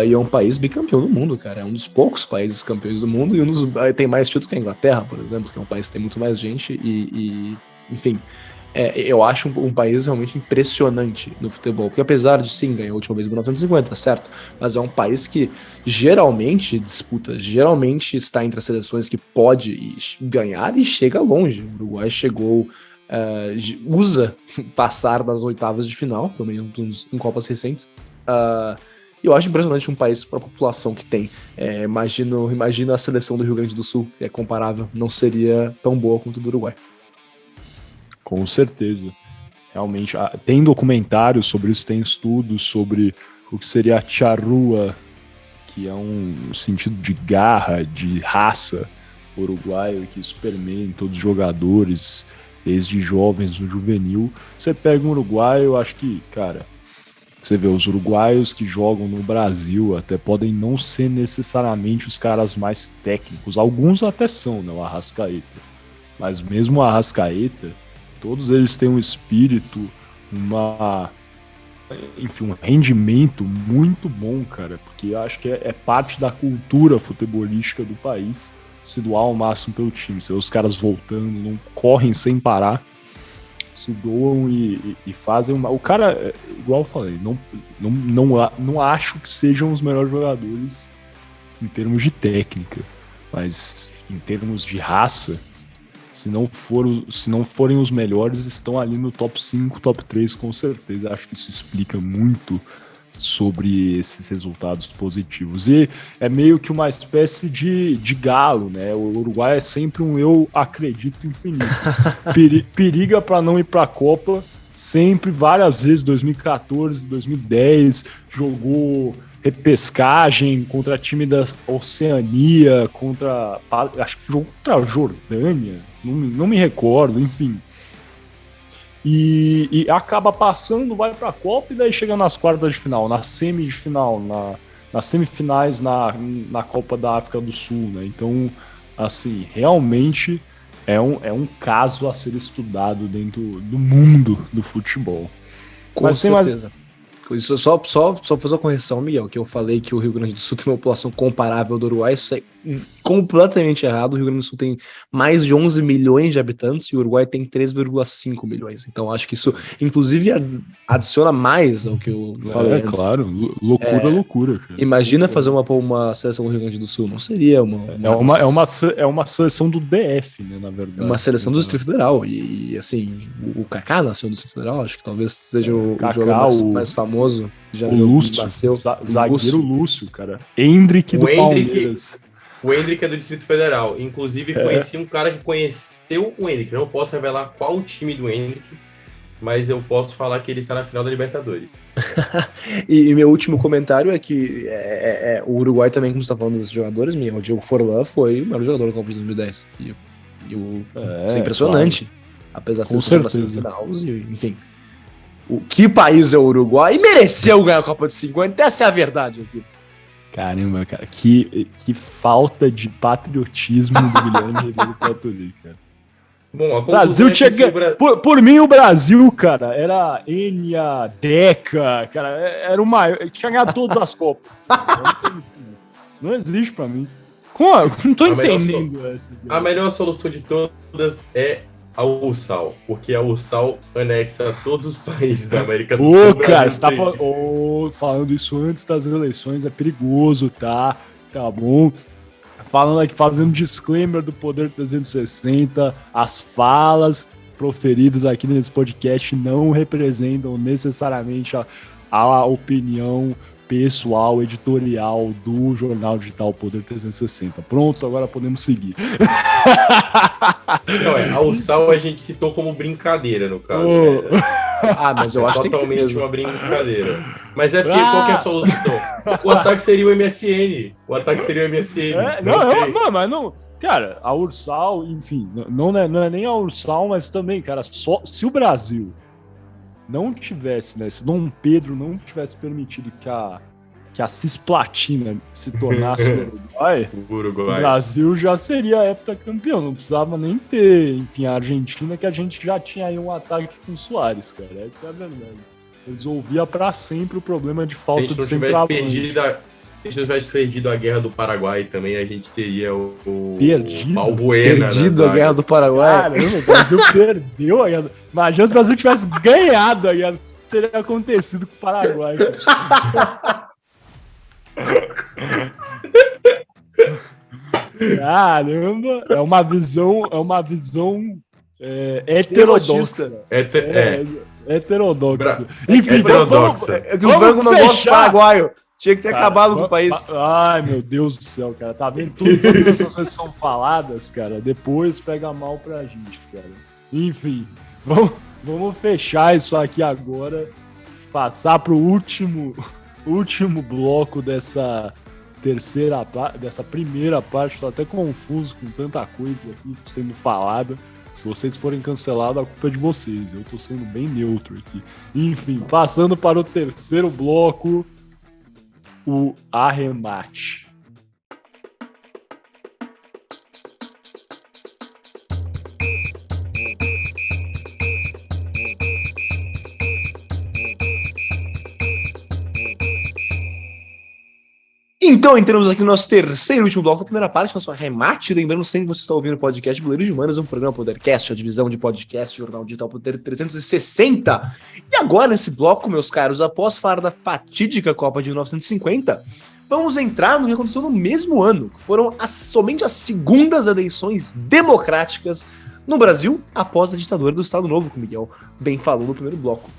E é um país bicampeão do mundo, cara. É um dos poucos países campeões do mundo e tem mais título que a Inglaterra, por exemplo, que é um país que tem muito mais gente enfim... eu acho um país realmente impressionante no futebol, porque apesar de sim, ganhou a última vez em 1950, certo? Mas é um país que geralmente disputa, geralmente está entre as seleções que pode ganhar e chega longe. O Uruguai chegou, usa passar das oitavas de final, pelo menos em Copas recentes. E eu acho impressionante um país para a população que tem. Imagina a seleção do Rio Grande do Sul, que é comparável, não seria tão boa quanto a do Uruguai. Com certeza. Realmente, tem documentários sobre isso, tem estudos sobre o que seria a charrúa, que é um sentido de garra, de raça uruguaio, que isso permeia em todos os jogadores, desde jovens no juvenil. Você pega um uruguaio, acho que, cara, você vê os uruguaios que jogam no Brasil até podem não ser necessariamente os caras mais técnicos, alguns até são, né, o Arrascaeta, mas mesmo o Arrascaeta, todos eles têm um espírito, um rendimento muito bom, cara, porque eu acho que é parte da cultura futebolística do país se doar ao máximo pelo time. Você vê os caras voltando, não correm sem parar, se doam e fazem uma... O cara, igual eu falei, não acho que sejam os melhores jogadores em termos de técnica, mas em termos de raça, se não forem os melhores, estão ali no top 5, top 3 com certeza. Acho que isso explica muito sobre esses resultados positivos. E é meio que uma espécie de galo, né? O Uruguai é sempre um eu acredito infinito. Periga para não ir para a Copa, sempre, várias vezes, 2014, 2010, jogou repescagem contra time da Oceania, acho que jogou contra a Jordânia, não me recordo, enfim. E acaba passando, vai pra Copa e daí chega nas quartas de final, nas semifinais na Copa da África do Sul, né? Então, assim, realmente é um caso a ser estudado dentro do mundo do futebol. Com certeza. Isso, só fazer uma correção, Miguel, que eu falei que o Rio Grande do Sul tem uma população comparável ao do Uruguai, isso é completamente errado. O Rio Grande do Sul tem mais de 11 milhões de habitantes e o Uruguai tem 3,5 milhões. Então acho que isso, inclusive, adiciona mais ao que eu falei antes. Claro, loucura. Cara. Imagina fazer uma seleção do Rio Grande do Sul, não seria É uma seleção do DF, né, na verdade. É uma seleção do Distrito Federal. E assim, o Kaká nasceu no Distrito Federal, acho que talvez seja o jogador mais famoso. O Lúcio, zagueiro Lúcio, cara. Hendrick do Palmeiras. O Hendrick é do Distrito Federal. Inclusive, conheci um cara que conheceu o Hendrick. Não posso revelar qual time do Hendrick, mas eu posso falar que ele está na final da Libertadores. E meu último comentário é que o Uruguai também, como você está falando desses jogadores, o Diego Forlan foi o melhor jogador da Copa de 2010. Isso é impressionante. Claro. Apesar de ser uma semifinal, enfim. Que país é o Uruguai? E mereceu ganhar a Copa de 50, essa é a verdade aqui. Caramba, cara, que falta de patriotismo do Guilherme Ribeiro Platoli, cara. Bom, a Brasil tinha por mim, o Brasil, cara, era Enia, Deca, cara, era o maior, tinha ganhado todas as Copas. Não existe pra mim. Não tô entendendo essa. A melhor solução de todas é a URSAL, porque a URSAL anexa todos os países da América do Sul. Cara, você tá falando isso antes das eleições, é perigoso, tá? Tá bom. Falando aqui, fazendo disclaimer do Poder 360, as falas proferidas aqui nesse podcast não representam necessariamente a opinião pessoal, editorial do jornal digital Poder 360. Pronto, agora podemos seguir. Não, a URSAL a gente citou como brincadeira, no caso. Mas eu acho que totalmente uma brincadeira. Mas é porque qual que é a solução? O ataque seria o MSN. Mas não... Cara, a URSAL, enfim, não é nem a URSAL, mas também, cara, só se o Brasil não tivesse, né, se Dom Pedro não tivesse permitido que a Cisplatina se tornasse o Uruguai, o Brasil já seria heptacampeão, não precisava nem ter, enfim, a Argentina, que a gente já tinha aí um ataque com o Suárez, cara, essa é a verdade. Resolvia pra sempre o problema de falta de centroavante. Se a gente tivesse perdido a Guerra do Paraguai também, a gente teria o Balbuena. Perdido a Guerra do Paraguai. Caramba, o Brasil perdeu a Guerra. Imagina se o Brasil tivesse ganhado a Guerra. O que teria acontecido com o Paraguai? Caramba, é uma visão heterodoxa. Heterodoxa. Enfim, o frango não gosta paraguaio. Tinha que ter acabado com o país. Ai, meu Deus do céu, cara. Tá vendo? Todas essas coisas são faladas, cara. Depois pega mal pra gente, cara. Enfim. Vamos fechar isso aqui agora, passar para o último bloco dessa primeira parte. Estou até confuso com tanta coisa aqui sendo falada. Se vocês forem cancelados, a culpa é de vocês. Eu estou sendo bem neutro aqui. Enfim, passando para o terceiro bloco, o arremate. Então, entramos aqui no nosso terceiro e último bloco da primeira parte, nosso arremate. Lembrando sempre que você está ouvindo o podcast Boleiros de Humanas, um programa Podercast, a divisão de podcast, jornal digital Poder 360. E agora, nesse bloco, meus caros, após falar da fatídica Copa de 1950, vamos entrar no que aconteceu no mesmo ano, que foram somente as segundas eleições democráticas no Brasil após a ditadura do Estado Novo, como o Miguel bem falou no primeiro bloco.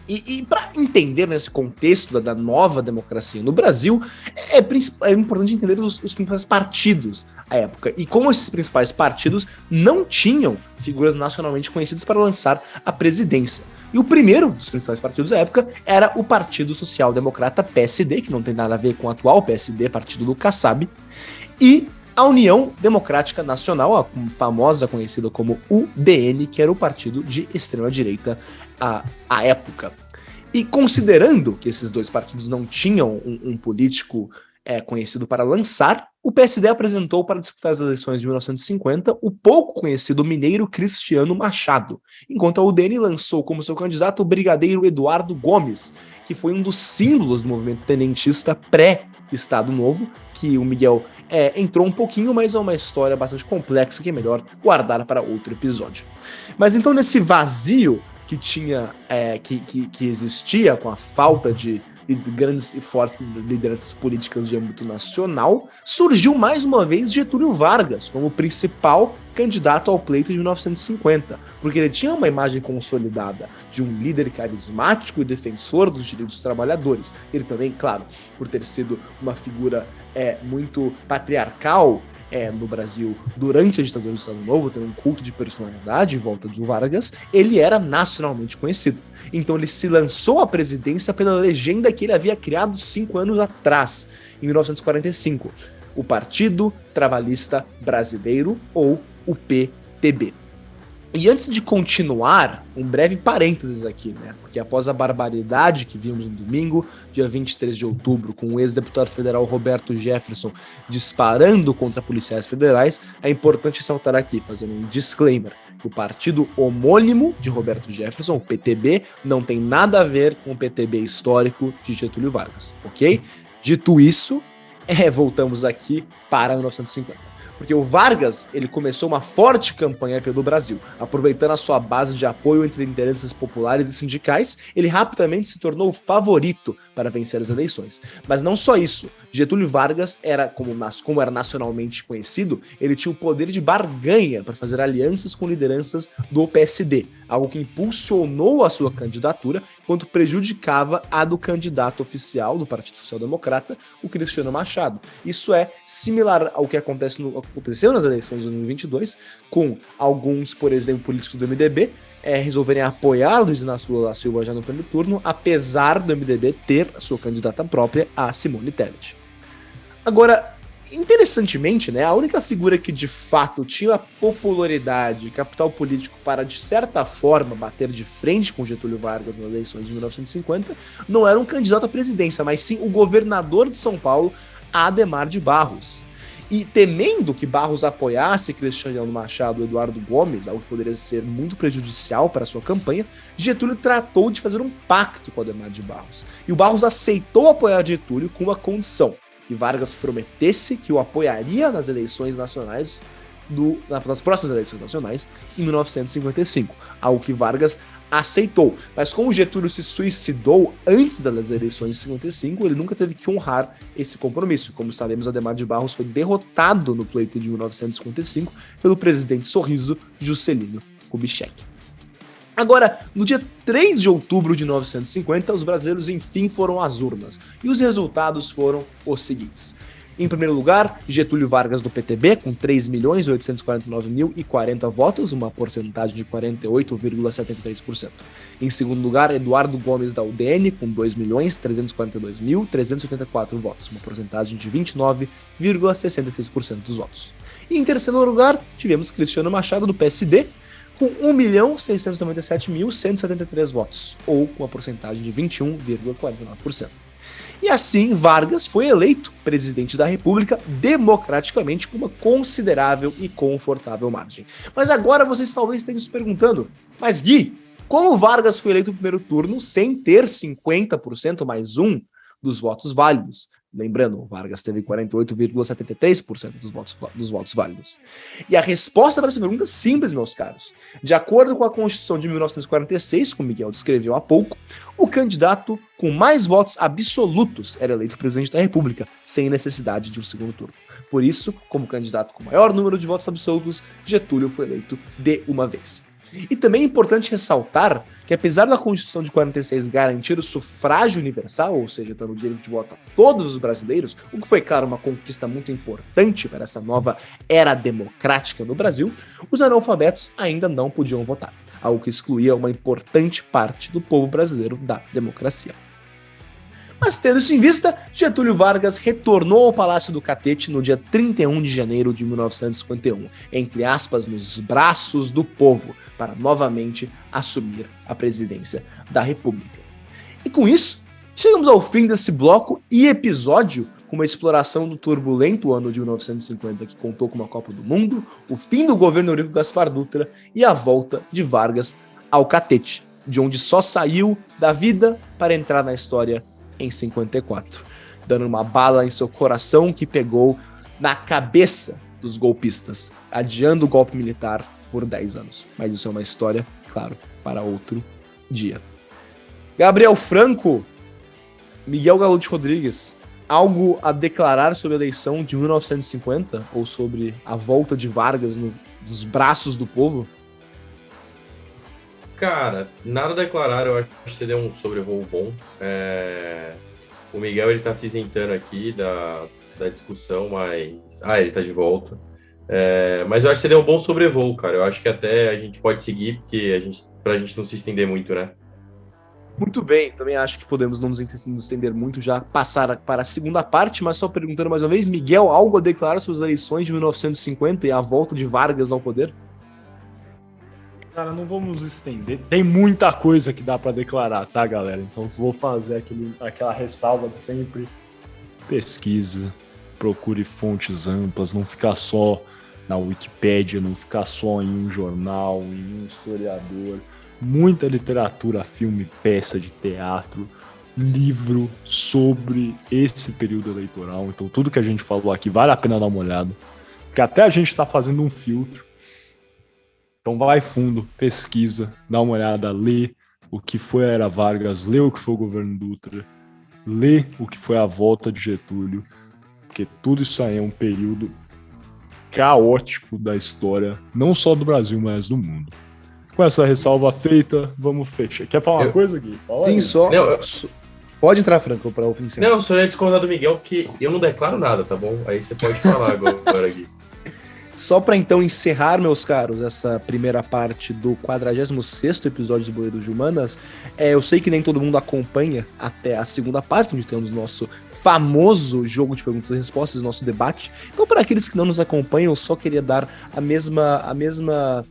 E para entender nesse contexto da nova democracia no Brasil, é importante entender os principais partidos à época. E como esses principais partidos não tinham figuras nacionalmente conhecidas para lançar a presidência. E o primeiro dos principais partidos à época era o Partido Social Democrata, PSD, que não tem nada a ver com o atual PSD, partido do Kassab, e a União Democrática Nacional, a famosa conhecida como UDN, que era o partido de extrema-direita à época. E considerando que esses dois partidos não tinham um político conhecido para lançar, o PSD apresentou para disputar as eleições de 1950 o pouco conhecido mineiro Cristiano Machado, enquanto a UDN lançou como seu candidato o brigadeiro Eduardo Gomes, que foi um dos símbolos do movimento tenentista pré-Estado Novo, que o Miguel entrou um pouquinho, mas é uma história bastante complexa que é melhor guardar para outro episódio. Mas então, nesse vazio que tinha, que existia com a falta de grandes e fortes lideranças políticas de âmbito nacional, surgiu mais uma vez Getúlio Vargas como principal candidato ao pleito de 1950, porque ele tinha uma imagem consolidada de um líder carismático e defensor dos direitos dos trabalhadores. Ele também, claro, por ter sido uma figura muito patriarcal no Brasil durante a ditadura do Estado Novo, tendo um culto de personalidade em volta do Vargas, ele era nacionalmente conhecido. Então ele se lançou à presidência pela legenda que ele havia criado 5 anos atrás, em 1945, o Partido Trabalhista Brasileiro, ou o PTB. E antes de continuar, um breve parênteses aqui, né? Porque após a barbaridade que vimos no domingo, dia 23 de outubro, com o ex-deputado federal Roberto Jefferson disparando contra policiais federais, é importante ressaltar aqui, fazendo um disclaimer, que o partido homônimo de Roberto Jefferson, o PTB, não tem nada a ver com o PTB histórico de Getúlio Vargas, ok? Dito isso, voltamos aqui para 1950. Porque o Vargas, ele começou uma forte campanha pelo Brasil. Aproveitando a sua base de apoio entre interesses populares e sindicais, ele rapidamente se tornou o favorito para vencer as eleições. Mas não só isso. Getúlio Vargas, como era nacionalmente conhecido, ele tinha o poder de barganha para fazer alianças com lideranças do PSD, algo que impulsionou a sua candidatura, enquanto prejudicava a do candidato oficial do Partido Social Democrata, o Cristiano Machado. Isso é similar ao que aconteceu nas eleições de 2022, com alguns, por exemplo, políticos do MDB resolverem apoiar Luiz Inácio Lula da Silva já no primeiro turno, apesar do MDB ter a sua candidata própria, a Simone Tebet. Agora, interessantemente, né, a única figura que de fato tinha popularidade e capital político para, de certa forma, bater de frente com Getúlio Vargas nas eleições de 1950, não era um candidato à presidência, mas sim o governador de São Paulo, Adhemar de Barros. E temendo que Barros apoiasse Cristiano Machado e Eduardo Gomes, algo que poderia ser muito prejudicial para a sua campanha, Getúlio tratou de fazer um pacto com Adhemar de Barros. E o Barros aceitou apoiar Getúlio com uma condição, que Vargas prometesse que o apoiaria nas eleições nacionais, nas próximas eleições nacionais, em 1955, algo que Vargas aceitou. Mas como Getúlio se suicidou antes das eleições de 55, ele nunca teve que honrar esse compromisso. Como sabemos, Adhemar de Barros foi derrotado no pleito de 1955 pelo presidente Sorriso Juscelino Kubitschek. Agora, no dia 3 de outubro de 1950, os brasileiros enfim foram às urnas. E os resultados foram os seguintes. Em primeiro lugar, Getúlio Vargas do PTB, com 3.849.040 votos, uma porcentagem de 48,73%. Em segundo lugar, Eduardo Gomes da UDN, com 2.342.384 votos, uma porcentagem de 29,66% dos votos. E em terceiro lugar, tivemos Cristiano Machado do PSD, com 1.697.173 votos, ou uma porcentagem de 21,49%. E assim, Vargas foi eleito presidente da República democraticamente com uma considerável e confortável margem. Mas agora vocês talvez estejam se perguntando, mas Gui, como Vargas foi eleito no primeiro turno sem ter 50% mais um dos votos válidos? Lembrando, Vargas teve 48,73% dos votos válidos. E a resposta para essa pergunta é simples, meus caros. De acordo com a Constituição de 1946, como Miguel descreveu há pouco, o candidato com mais votos absolutos era eleito presidente da República, sem necessidade de um segundo turno. Por isso, como candidato com maior número de votos absolutos, Getúlio foi eleito de uma vez. E também é importante ressaltar que, apesar da Constituição de 46 garantir o sufrágio universal, ou seja, dando o direito de voto a todos os brasileiros, o que foi, claro, uma conquista muito importante para essa nova era democrática no Brasil, os analfabetos ainda não podiam votar, algo que excluía uma importante parte do povo brasileiro da democracia. Mas tendo isso em vista, Getúlio Vargas retornou ao Palácio do Catete no dia 31 de janeiro de 1951, entre aspas, nos braços do povo, para novamente assumir a presidência da República. E com isso, chegamos ao fim desse bloco e episódio com uma exploração do turbulento ano de 1950, que contou com uma Copa do Mundo, o fim do governo Eurico Gaspar Dutra e a volta de Vargas ao Catete, de onde só saiu da vida para entrar na história em 54, dando uma bala em seu coração que pegou na cabeça dos golpistas, adiando o golpe militar por 10 anos. Mas isso é uma história, claro, para outro dia. Gabriel Franco, Miguel Galute Rodrigues, algo a declarar sobre a eleição de 1950 ou sobre a volta de Vargas dos braços do povo? Cara, nada a declarar, eu acho que você deu um sobrevoo bom. O Miguel, ele tá se isentando aqui da discussão, mas... ele tá de volta. Mas eu acho que você deu um bom sobrevoo, cara. Eu acho que até a gente pode seguir, porque pra gente não se estender muito, né? Muito bem, também acho que podemos não nos estender muito, já passar para a segunda parte, mas só perguntando mais uma vez, Miguel, algo a declarar sobre as eleições de 1950 e a volta de Vargas ao poder? Cara, não vamos nos estender. Tem muita coisa que dá pra declarar, tá, galera? Então vou fazer aquela ressalva de sempre. Pesquisa, procure fontes amplas, não ficar só na Wikipédia, não ficar só em um jornal, em um historiador. Muita literatura, filme, peça de teatro, livro sobre esse período eleitoral. Então tudo que a gente falou aqui vale a pena dar uma olhada. Porque até a gente tá fazendo um filtro. Então vai fundo, pesquisa, dá uma olhada, lê o que foi a Era Vargas, lê o que foi o governo Dutra, lê o que foi a volta de Getúlio, porque tudo isso aí é um período caótico da história, não só do Brasil, mas do mundo. Com essa ressalva feita, vamos fechar. Quer falar uma coisa, Gui? Sim, aí. Só. Não, pode entrar, Franco, para o fim. Não, só ia discordar do Miguel, porque eu não declaro nada, tá bom? Aí você pode falar agora, Gui. Só para então encerrar, meus caros, essa primeira parte do 46º episódio do Boleiros de Humanas, eu sei que nem todo mundo acompanha até a segunda parte, onde temos nosso famoso jogo de perguntas e respostas, nosso debate. Então, para aqueles que não nos acompanham, eu só queria dar a mesma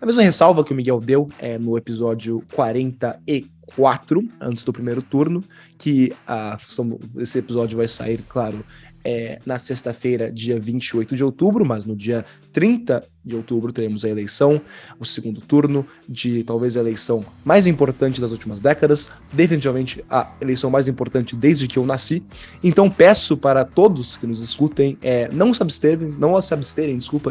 ressalva que o Miguel deu no episódio 44, antes do primeiro turno, que esse episódio vai sair, claro, na sexta-feira, dia 28 de outubro, mas no dia 30 de outubro teremos a eleição, o segundo turno, de talvez a eleição mais importante das últimas décadas, definitivamente a eleição mais importante desde que eu nasci. Então peço para todos que nos escutem, não se absterem,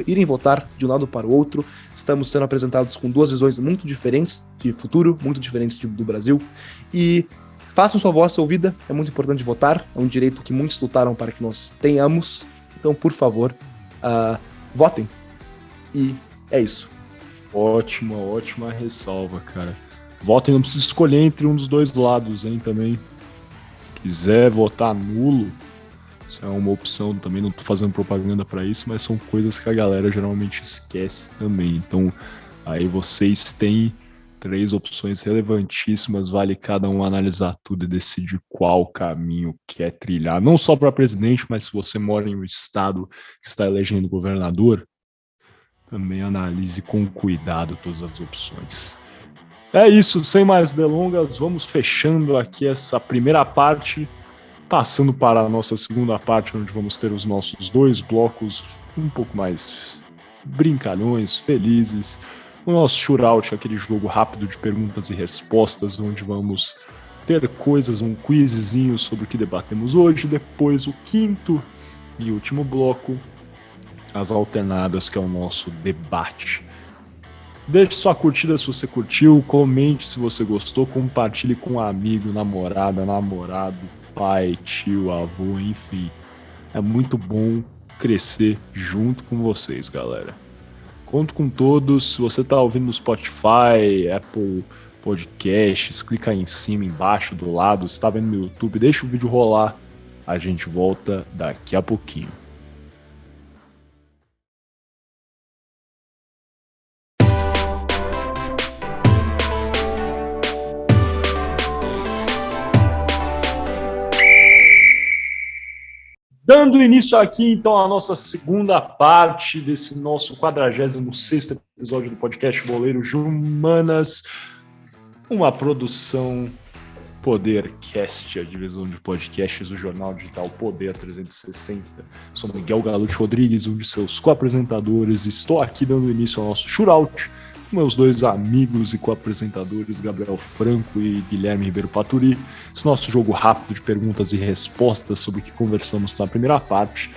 irem votar de um lado para o outro. Estamos sendo apresentados com duas visões muito diferentes de futuro, muito diferentes do Brasil, e façam sua voz ouvida, é muito importante votar, é um direito que muitos lutaram para que nós tenhamos. Então, por favor, votem. E é isso. Ótima ressalva, cara. Votem, não precisa escolher entre um dos dois lados, hein, também. Se quiser votar nulo, Isso é uma opção também, não tô fazendo propaganda para isso, mas são coisas que a galera geralmente esquece também. Então, aí vocês têm 3 opções relevantíssimas, vale cada um analisar tudo e decidir qual caminho quer trilhar. Não só para presidente, mas se você mora em um estado que está elegendo governador, também analise com cuidado todas as opções. É isso, sem mais delongas, vamos fechando aqui essa primeira parte, passando para a nossa segunda parte, onde vamos ter os nossos 2 blocos um pouco mais brincalhões, felizes. O nosso shootout, aquele jogo rápido de perguntas e respostas, onde vamos ter coisas, um quizzinho sobre o que debatemos hoje. Depois o 5º e último bloco, as alternadas, que é o nosso debate. Deixe sua curtida se você curtiu, comente se você gostou, compartilhe com um amigo, namorada, namorado, pai, tio, avô, enfim. É muito bom crescer junto com vocês, galera. Conto com todos. Se você está ouvindo no Spotify, Apple Podcasts, clica aí em cima, embaixo, do lado. Se está vendo no YouTube, deixa o vídeo rolar. A gente volta daqui a pouquinho. Dando início aqui, então, à nossa segunda parte desse nosso 46º episódio do podcast Boleiros de Humanas, uma produção Podercast, a divisão de podcasts do jornal digital Poder 360. Sou Miguel Galute Rodrigues, um de seus co-apresentadores. Estou aqui dando início ao nosso shootout com meus 2 amigos e co-apresentadores, Gabriel Franco e Guilherme Ribeiro Paturi. Esse nosso jogo rápido de perguntas e respostas sobre o que conversamos na primeira parte.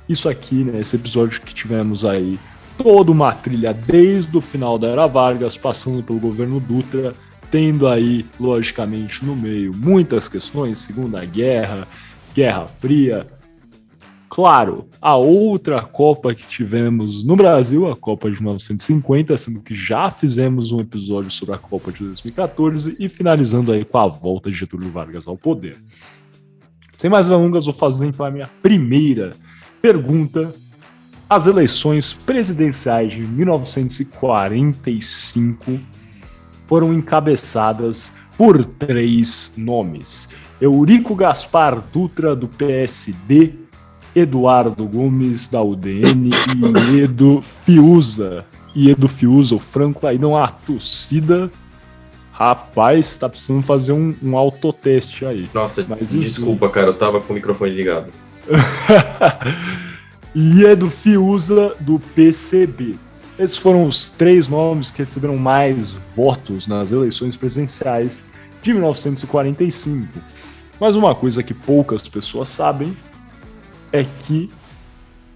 Isso aqui, né, esse episódio que tivemos aí toda uma trilha desde o final da Era Vargas, passando pelo governo Dutra, tendo aí, logicamente, no meio muitas questões, Segunda Guerra, Guerra Fria. Claro, a outra Copa que tivemos no Brasil, a Copa de 1950, sendo que já fizemos um episódio sobre a Copa de 2014 e finalizando aí com a volta de Getúlio Vargas ao poder. Sem mais delongas, vou fazer então a minha primeira pergunta. As eleições presidenciais de 1945 foram encabeçadas por 3 nomes: Eurico Gaspar Dutra, do PSD, Eduardo Gomes, da UDN e Edo Fiuza. E Edo Fiuza, o Franco, aí não há torcida. Rapaz, tá precisando fazer um autoteste aí. Nossa, mas desculpa, cara, eu tava com o microfone ligado. E Edo Fiuza, do PCB. Esses foram os 3 nomes que receberam mais votos nas eleições presidenciais de 1945. Mas uma coisa que poucas pessoas sabem é que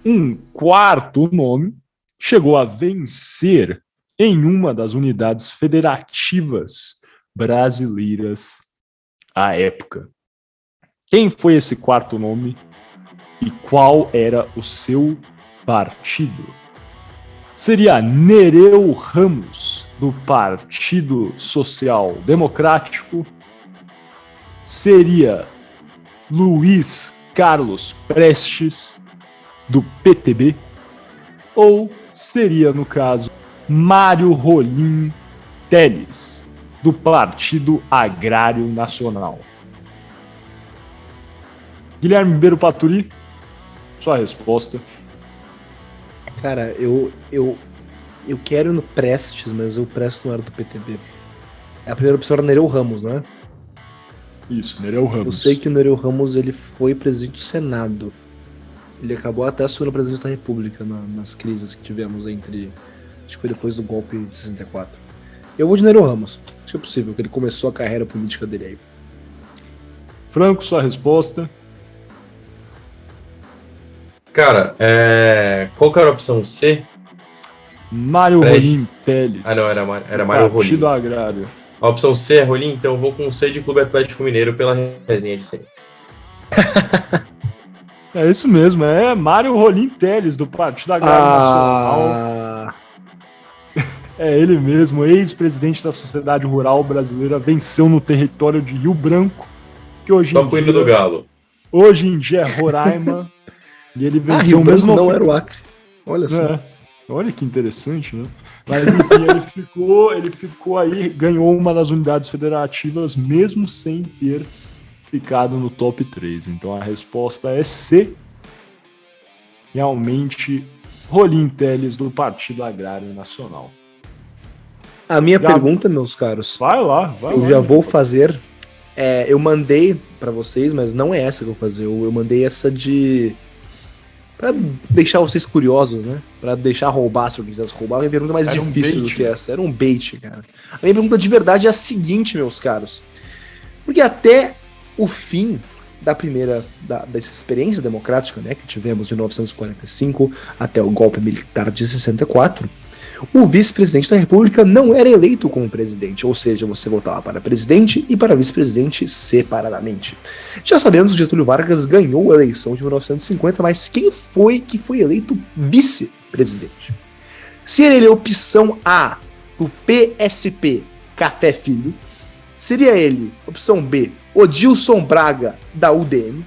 um 4º nome chegou a vencer em uma das unidades federativas brasileiras à época. Quem foi esse 4º nome e qual era o seu partido? Seria Nereu Ramos, do Partido Social Democrático? Seria Luiz Carlos Prestes, do PTB? Ou seria, no caso, Mário Rolim Teles, do Partido Agrário Nacional? Guilherme Ribeiro Paturi, sua resposta. Cara, eu quero ir no Prestes, mas o Prestes não era do PTB. A primeira opção era Nereu Ramos, não é? Isso, Nereu Ramos. Eu sei que o Nereu Ramos ele foi presidente do Senado. Ele acabou até assumindo a presidência da República nas crises que tivemos entre... Acho que foi depois do golpe de 64. Eu vou de Nereu Ramos. Acho que é possível, que ele começou a carreira política dele aí. Franco, sua resposta. Cara, qual que era a opção C? Mário Rolim Teles. Ah, não, era Mário Rolim. Partido Agrário. A opção C é Rolim, então eu vou com C de Clube Atlético Mineiro pela resenha de sempre. É isso mesmo, é Mário Rolim Teles, do Partido Agrário Nacional. É ele mesmo, ex-presidente da Sociedade Rural Brasileira, venceu no território de Rio Branco, que hoje Só com o hino do Galo. Hoje em dia é Roraima. E ele venceu Rio Branco mesmo. não era o Acre. Olha só. É. Olha que interessante, né? Mas enfim, ele ficou aí, ganhou uma das unidades federativas, mesmo sem ter ficado no top 3. Então a resposta é C. Realmente, Rolim Teles do Partido Agrário Nacional. A minha pergunta, meus caros, Vai lá. eu já vou fazer. Eu mandei pra vocês, mas não é essa que eu vou fazer. Eu mandei essa pra deixar vocês curiosos, né? Pra deixar roubar, se eu quisesse roubar. A minha pergunta é mais difícil do que essa. Era um bait, cara. A minha pergunta de verdade é a seguinte, meus caros. Porque até o fim dessa experiência democrática, né, que tivemos de 1945 até o golpe militar de 64, o vice-presidente da República não era eleito como presidente, ou seja, você votava para presidente e para vice-presidente separadamente. Já sabemos que Getúlio Vargas ganhou a eleição de 1950, mas quem foi que foi eleito vice-presidente? Seria ele a opção A, do PSP, Café Filho? Seria ele, opção B, Odilson Braga, da UDM?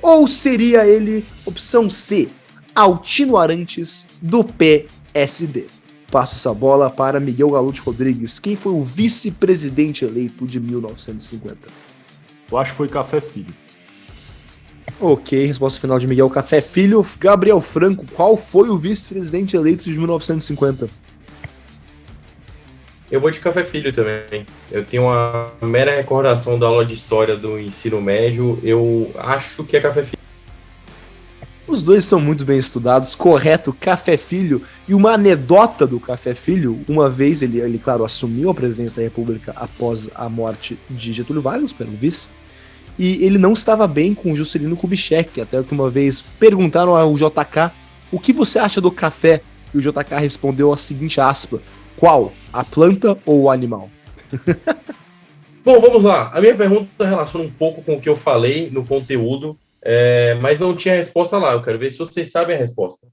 Ou seria ele, opção C, Altino Arantes, do PSD? Passo essa bola para Miguel Galute Rodrigues. Quem foi o vice-presidente eleito de 1950? Eu acho que foi Café Filho. Ok, resposta final de Miguel Café Filho. Gabriel Franco, qual foi o vice-presidente eleito de 1950? Eu vou de Café Filho também. Eu tenho uma mera recordação da aula de história do ensino médio. Eu acho que é Café Filho. Os dois são muito bem estudados, correto, Café Filho. E uma anedota do Café Filho, uma vez ele claro, assumiu a presidência da República após a morte de Getúlio Vargas, pelo vice, e ele não estava bem com o Juscelino Kubitschek, até que uma vez perguntaram ao JK, o que você acha do café? E o JK respondeu a seguinte aspa, qual? A planta ou o animal? Bom, vamos lá. A minha pergunta relaciona um pouco com o que eu falei no conteúdo, mas não tinha resposta lá. Eu quero ver se vocês sabem a resposta.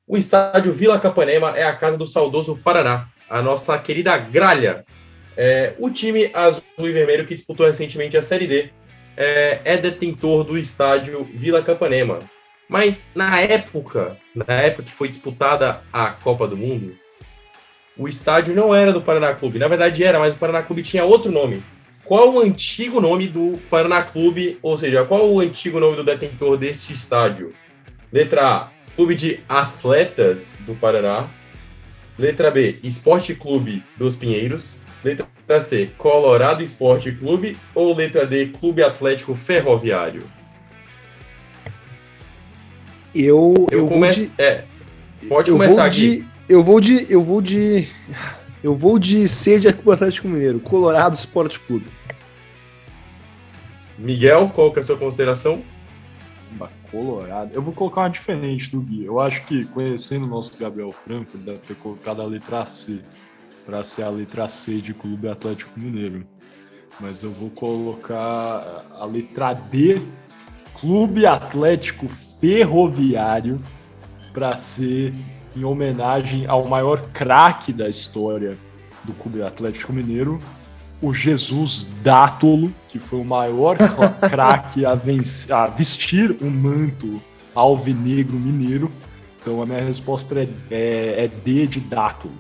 O estádio Vila Capanema é a casa do saudoso Paraná, a nossa querida Gralha. O time azul e vermelho que disputou recentemente a Série D é detentor do estádio Vila Capanema. Mas na época que foi disputada a Copa do Mundo, o estádio não era do Paraná Clube. Na verdade era, mas o Paraná Clube tinha outro nome. Qual o antigo nome do Paraná Clube, ou seja, qual o antigo nome do detentor deste estádio? Letra A, Clube de Atletas do Paraná. Letra B, Esporte Clube dos Pinheiros. Letra C, Colorado Esporte Clube. Ou letra D, Clube Atlético Ferroviário? Pode começar aqui. Eu vou de C de Atlético Mineiro, Colorado Esporte Clube. Miguel, qual que é a sua consideração? Colorado. Eu vou colocar uma diferente do Gui. Eu acho que, conhecendo o nosso Gabriel Franco, ele deve ter colocado a letra C para ser a letra C de Clube Atlético Mineiro. Mas eu vou colocar a letra D, Clube Atlético Ferroviário, para ser em homenagem ao maior craque da história do Clube Atlético Mineiro, o Jesus Dátolo, que foi o maior craque a vestir o manto alvinegro mineiro. Então a minha resposta é D de Dátolo.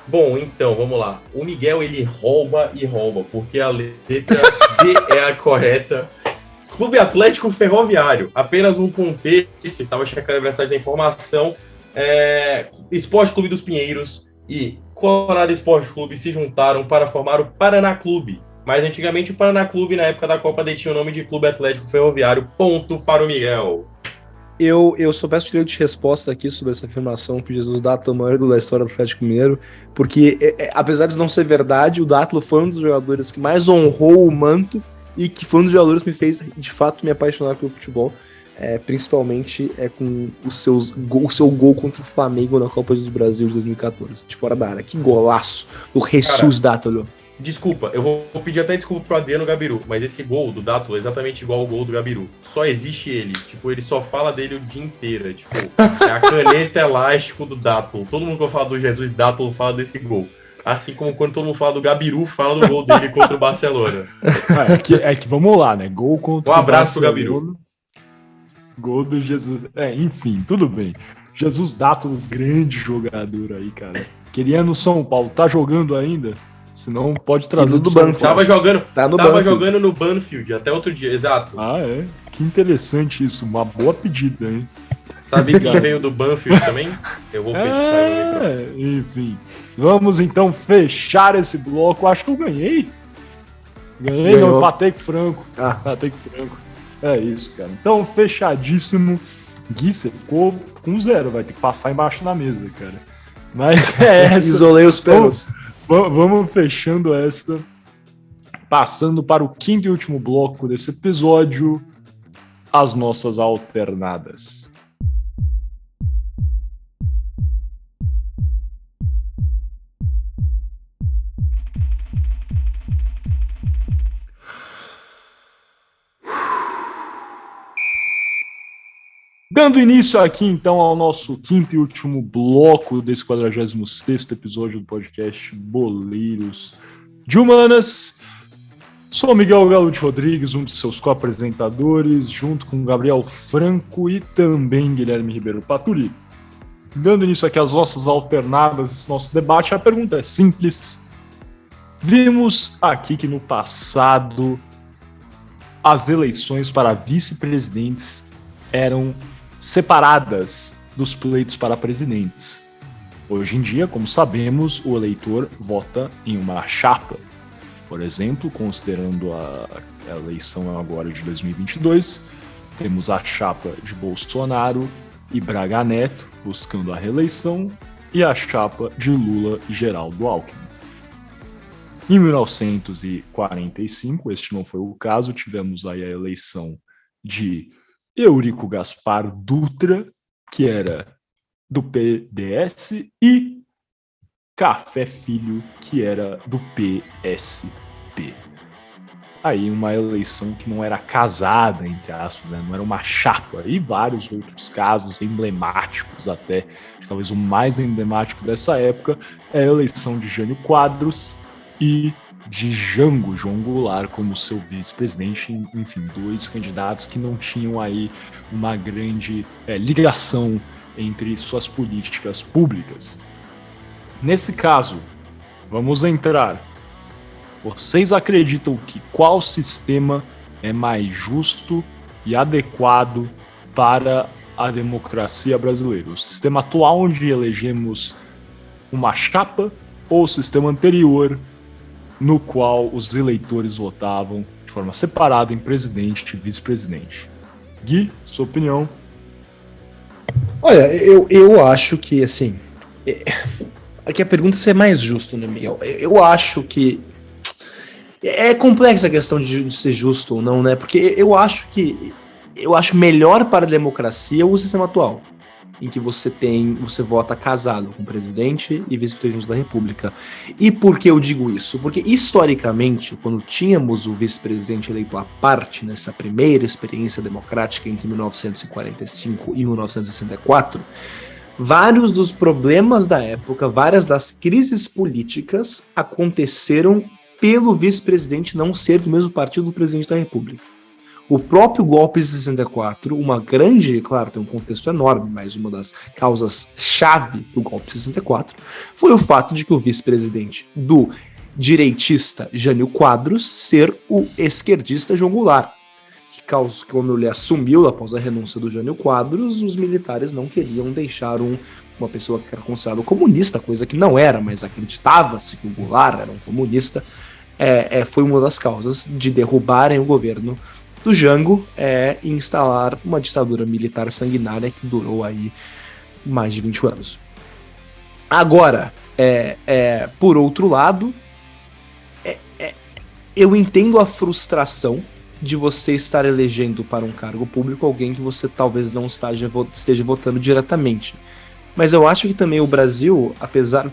Bom, então, vamos lá. O Miguel, ele rouba e rouba, porque a letra D é a correta. Clube Atlético Ferroviário. Apenas um contexto, estava checando a verdade da informação. Esporte Clube dos Pinheiros e Colorado Esporte Clube se juntaram para formar o Paraná Clube. Mas antigamente o Paraná Clube, na época da Copa, detinha o nome de Clube Atlético Ferroviário. Ponto para o Miguel. Eu só peço direito de resposta aqui sobre essa afirmação que o Jesus Dátolo é o maior ídolo da história do Atlético Mineiro, porque apesar de não ser verdade, o Dátolo foi um dos jogadores que mais honrou o manto e que foi um dos jogadores que me fez, de fato, me apaixonar pelo futebol, principalmente com o seu gol contra o Flamengo na Copa do Brasil de 2014, de fora da área. Que golaço do Jesus Dátolo. Desculpa, eu vou pedir até desculpa pro Adriano Gabiru, mas esse gol do Dátolo é exatamente igual ao gol do Gabiru. Só existe ele. Tipo, ele só fala dele o dia inteiro. Tipo, é a caneta elástico do Dátolo. Todo mundo que eu falo do Jesus Dátolo fala desse gol. Assim como quando todo mundo fala do Gabiru, fala do gol dele contra o Barcelona. É que vamos lá, né? Gol contra Um abraço o pro Gabiru. Gol do Jesus. Enfim, tudo bem. Jesus Dato, grande jogador aí, cara. Queria no São Paulo. Tá jogando ainda? Senão pode trazer do banco. Tava jogando no no Banfield até outro dia, exato. Ah, é? Que interessante isso. Uma boa pedida, hein? Sabe quem veio do Banfield também? Eu vou fechar. Enfim. Vamos então fechar esse bloco. Acho que eu ganhei. Não, empatei com o Franco. Empatei com o Franco. É isso, cara. Então, fechadíssimo. Gui, você ficou com 0. Vai ter que passar embaixo da mesa, cara. Mas é essa. Isolei os pênaltis. Vamos fechando essa. Passando para o quinto e último bloco desse episódio. As nossas alternadas. Dando início aqui, então, ao nosso quinto e último bloco desse 46º episódio do podcast Boleiros de Humanas. Sou Miguel Galo de Rodrigues, um de seus co-apresentadores, junto com Gabriel Franco e também Guilherme Ribeiro Paturi. Dando início aqui às nossas alternadas, esse nosso debate, a pergunta é simples. Vimos aqui que no passado as eleições para vice-presidentes eram separadas dos pleitos para presidentes. Hoje em dia, como sabemos, o eleitor vota em uma chapa. Por exemplo, considerando a eleição agora de 2022, temos a chapa de Bolsonaro e Braga Neto buscando a reeleição e a chapa de Lula e Geraldo Alckmin. Em 1945, este não foi o caso, tivemos aí a eleição de Eurico Gaspar Dutra, que era do PDS, e Café Filho, que era do PSP. Aí uma eleição que não era casada, entre aspas, né? Não era uma chapa. E vários outros casos emblemáticos até. Talvez o mais emblemático dessa época é a eleição de Jânio Quadros e de Jango, João Goulart, como seu vice-presidente. Enfim, dois candidatos que não tinham aí uma grande ligação entre suas políticas públicas. Nesse caso, vamos entrar. Vocês acreditam que qual sistema é mais justo e adequado para a democracia brasileira? O sistema atual, onde elegemos uma chapa, ou o sistema anterior, no qual os eleitores votavam de forma separada em presidente e vice-presidente? Gui, sua opinião? Olha, eu acho que, assim... Aqui a pergunta é se é mais justo, né, Miguel? Eu acho que... É complexa a questão de ser justo ou não, né? Porque eu acho melhor para a democracia o sistema atual, em que você vota casado com o presidente e vice-presidente da República. E por que eu digo isso? Porque, historicamente, quando tínhamos o vice-presidente eleito à parte, nessa primeira experiência democrática entre 1945 e 1964, vários dos problemas da época, várias das crises políticas aconteceram pelo vice-presidente não ser do mesmo partido do presidente da República. O próprio golpe de 64, uma grande, claro, tem um contexto enorme, mas uma das causas-chave do golpe de 64 foi o fato de que o vice-presidente do direitista Jânio Quadros ser o esquerdista João Goulart, que quando ele assumiu após a renúncia do Jânio Quadros, os militares não queriam deixar uma pessoa que era considerada comunista, coisa que não era, mas acreditava-se que o Goulart era um comunista, foi uma das causas de derrubarem o governo do Jango e instalar uma ditadura militar sanguinária que durou aí mais de 20 anos. Agora, por outro lado, eu entendo a frustração de você estar elegendo para um cargo público alguém que você talvez não esteja votando diretamente. Mas eu acho que também o Brasil, apesar...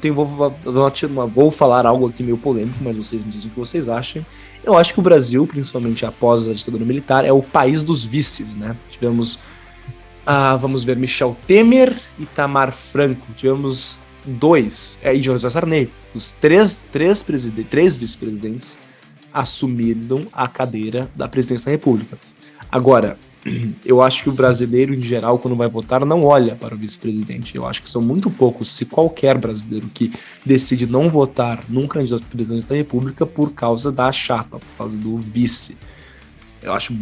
Vou falar algo aqui meio polêmico, mas vocês me dizem o que vocês acham. Eu acho que o Brasil, principalmente após a ditadura militar, é o país dos vices, né? Tivemos, vamos ver, Michel Temer e Itamar Franco. Tivemos 2 e José Sarney. Os três vice-presidentes assumiram a cadeira da presidência da República. Agora, eu acho que o brasileiro, em geral, quando vai votar, não olha para o vice-presidente. Eu acho que são muito poucos, se qualquer brasileiro que decide não votar num candidato a presidente da República por causa da chapa, por causa do vice. Eu acho,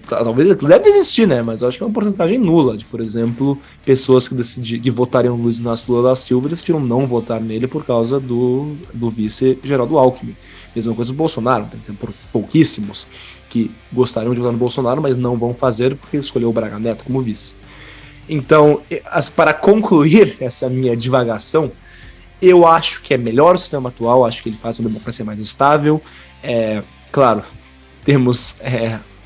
talvez deve existir, né? Mas eu acho que é uma porcentagem nula de, por exemplo, pessoas que votariam no Luiz Inácio Lula da Silva e decidiram não votar nele por causa do vice Geraldo Alckmin. Mesma coisa do Bolsonaro, por exemplo, pouquíssimos que gostariam de votar no Bolsonaro, mas não vão fazer porque escolheu o Braga Neto como vice. Então, para concluir essa minha divagação, eu acho que é melhor o sistema atual, acho que ele faz uma democracia mais estável. Claro, temos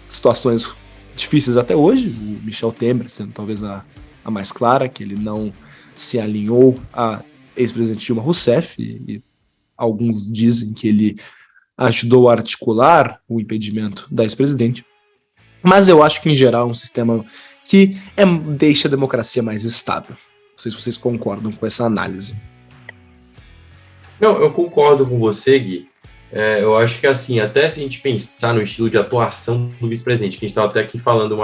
situações difíceis até hoje, o Michel Temer sendo talvez a mais clara, que ele não se alinhou a ex-presidente Dilma Rousseff, e alguns dizem que ele ajudou a articular o impedimento da ex-presidente. Mas eu acho que, em geral, é um sistema que deixa a democracia mais estável. Não sei se vocês concordam com essa análise. Não, eu concordo com você, Gui. Eu acho que, assim, até se a gente pensar no estilo de atuação do vice-presidente, que a gente estava até aqui falando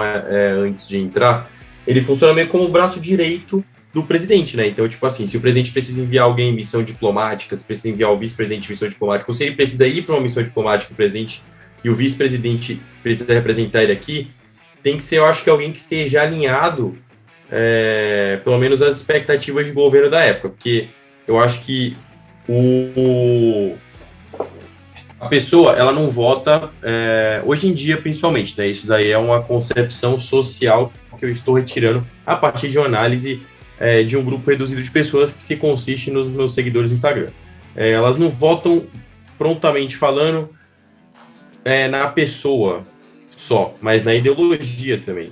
antes de entrar, ele funciona meio como o braço direito do presidente, né? Então, tipo assim, se o presidente precisa enviar alguém em missão diplomática, se precisa enviar o vice-presidente em missão diplomática, ou se ele precisa ir para uma missão diplomática, o presidente e o vice-presidente precisa representar ele aqui, tem que ser, eu acho que alguém que esteja alinhado, pelo menos às expectativas de governo da época, porque eu acho que a pessoa, ela não vota, hoje em dia, principalmente, né? Isso daí é uma concepção social que eu estou retirando a partir de uma análise de um grupo reduzido de pessoas que se consiste nos meus seguidores no Instagram. Elas não votam, prontamente falando, na pessoa só, mas na ideologia também.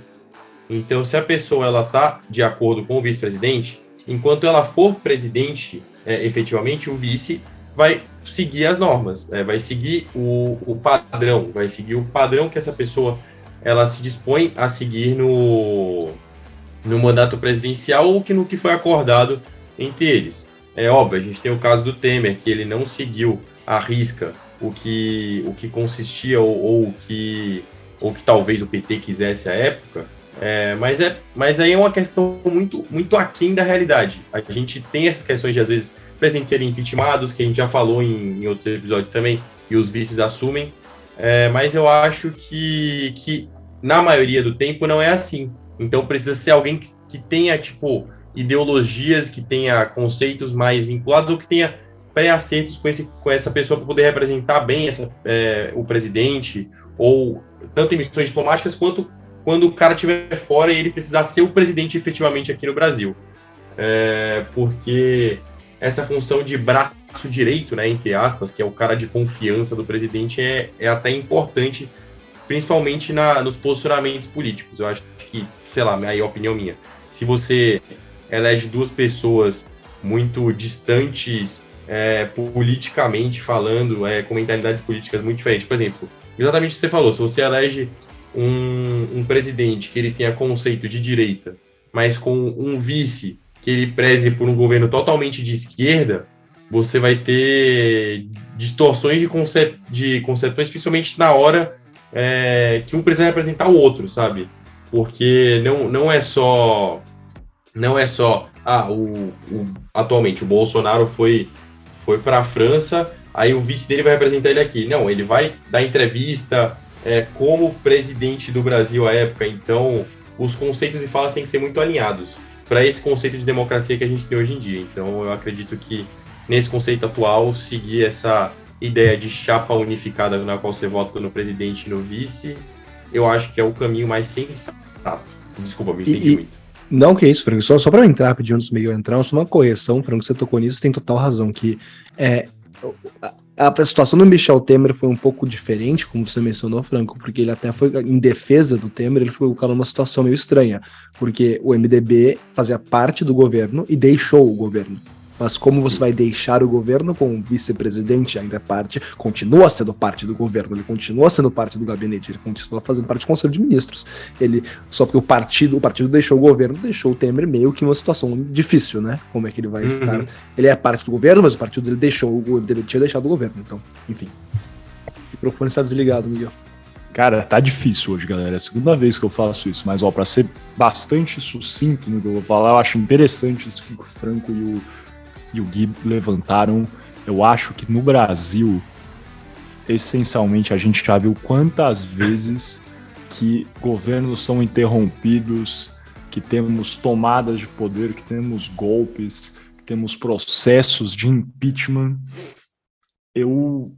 Então, se a pessoa ela está de acordo com o vice-presidente, enquanto ela for presidente, efetivamente, o vice vai seguir as normas, vai seguir o padrão, vai seguir o padrão que essa pessoa ela se dispõe a seguir no mandato presidencial ou no que foi acordado entre eles. É óbvio, a gente tem o caso do Temer, que ele não seguiu à risca o que consistia ou que talvez o PT quisesse à época, mas aí é uma questão muito, muito aquém da realidade. A gente tem essas questões de, às vezes, presidentes serem impeachmentados, que a gente já falou em outros episódios também, e os vices assumem, mas eu acho que na maioria do tempo não é assim. Então precisa ser alguém que tenha, tipo, ideologias, que tenha conceitos mais vinculados, ou que tenha pré-acertos com essa pessoa para poder representar bem o presidente, ou tanto em missões diplomáticas, quanto quando o cara estiver fora e ele precisar ser o presidente efetivamente aqui no Brasil. Porque essa função de braço direito, né, entre aspas, que é o cara de confiança do presidente, é até importante, principalmente nos posicionamentos políticos. Eu acho que, sei lá, aí é a opinião minha, se você elege duas pessoas muito distantes politicamente falando, com mentalidades políticas muito diferentes, por exemplo, exatamente o que você falou, se você elege um presidente que ele tenha conceito de direita, mas com um vice que ele preze por um governo totalmente de esquerda, você vai ter distorções de concepções, principalmente na hora que um precisa representar o outro, sabe? Porque não é só atualmente o Bolsonaro foi para a França, aí o vice dele vai representar ele aqui. Não, ele vai dar entrevista como presidente do Brasil à época, então os conceitos e falas têm que ser muito alinhados para esse conceito de democracia que a gente tem hoje em dia. Então eu acredito que nesse conceito atual, seguir essa ideia de chapa unificada na qual você vota no presidente e no vice, eu acho que é o caminho mais sensato. Desculpa, me estendi muito. Não, que é isso, Franco. Só para eu entrar, pedir antes do Miguel entrar, só uma correção, Franco, você tocou nisso, você tem total razão, que a situação do Michel Temer foi um pouco diferente, como você mencionou, Franco, porque ele até foi em defesa do Temer, ele foi colocado numa situação meio estranha, porque o MDB fazia parte do governo e deixou o governo. mas como você vai deixar o governo com o vice-presidente ainda continua sendo parte do governo, ele continua sendo parte do gabinete, ele continua fazendo parte do Conselho de Ministros. Só porque o partido deixou o governo, deixou o Temer meio que uma situação difícil, né? Como é que ele vai ficar? Ele é parte do governo, mas o partido dele tinha deixado o governo, então, enfim. O microfone está desligado, Miguel. Cara, tá difícil hoje, galera. É a segunda vez que eu faço isso, mas pra ser bastante sucinto no que eu vou falar, eu acho interessante isso que o Franco e o Gui levantaram. Eu acho que no Brasil, essencialmente, a gente já viu quantas vezes que governos são interrompidos, que temos tomadas de poder, que temos golpes, que temos processos de impeachment. Eu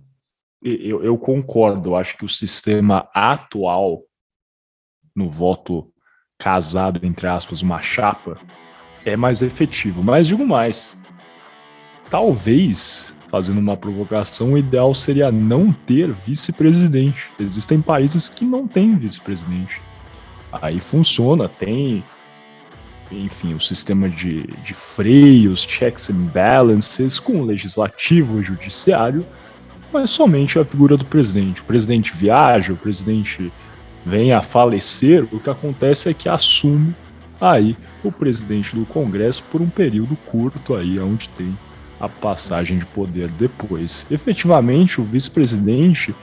concordo, eu acho que o sistema atual, no voto casado, entre aspas, uma chapa, é mais efetivo. Mas digo mais, talvez, fazendo uma provocação, o ideal seria não ter vice-presidente. Existem países que não têm vice-presidente. Aí funciona, tem, enfim, o sistema de freios, checks and balances, com o legislativo e judiciário, mas somente a figura do presidente. O presidente viaja, o presidente vem a falecer, o que acontece é que assume aí o presidente do Congresso por um período curto aí, onde tem a passagem de poder depois. Efetivamente, o vice-presidente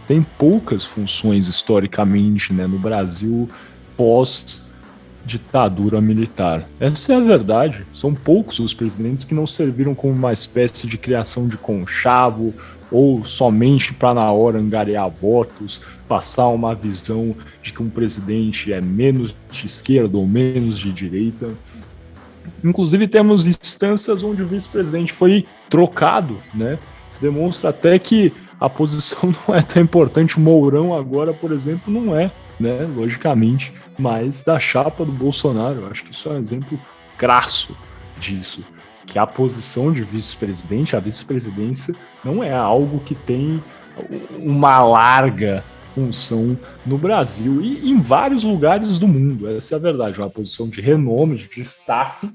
tem poucas funções historicamente, né, no Brasil pós-ditadura militar. Essa é a verdade. São poucos os presidentes que não serviram como uma espécie de criação de conchavo ou somente para na hora angariar votos, passar uma visão de que um presidente é menos de esquerda ou menos de direita. Inclusive temos instâncias onde o vice-presidente foi trocado, né? Se demonstra até que a posição não é tão importante. O Mourão agora, por exemplo, não é, né? Logicamente, mas da chapa do Bolsonaro. Eu acho que isso é um exemplo crasso disso. Que a posição de vice-presidente, a vice-presidência, não é algo que tem uma larga função no Brasil e em vários lugares do mundo. Essa é a verdade, é uma posição de renome, de destaque.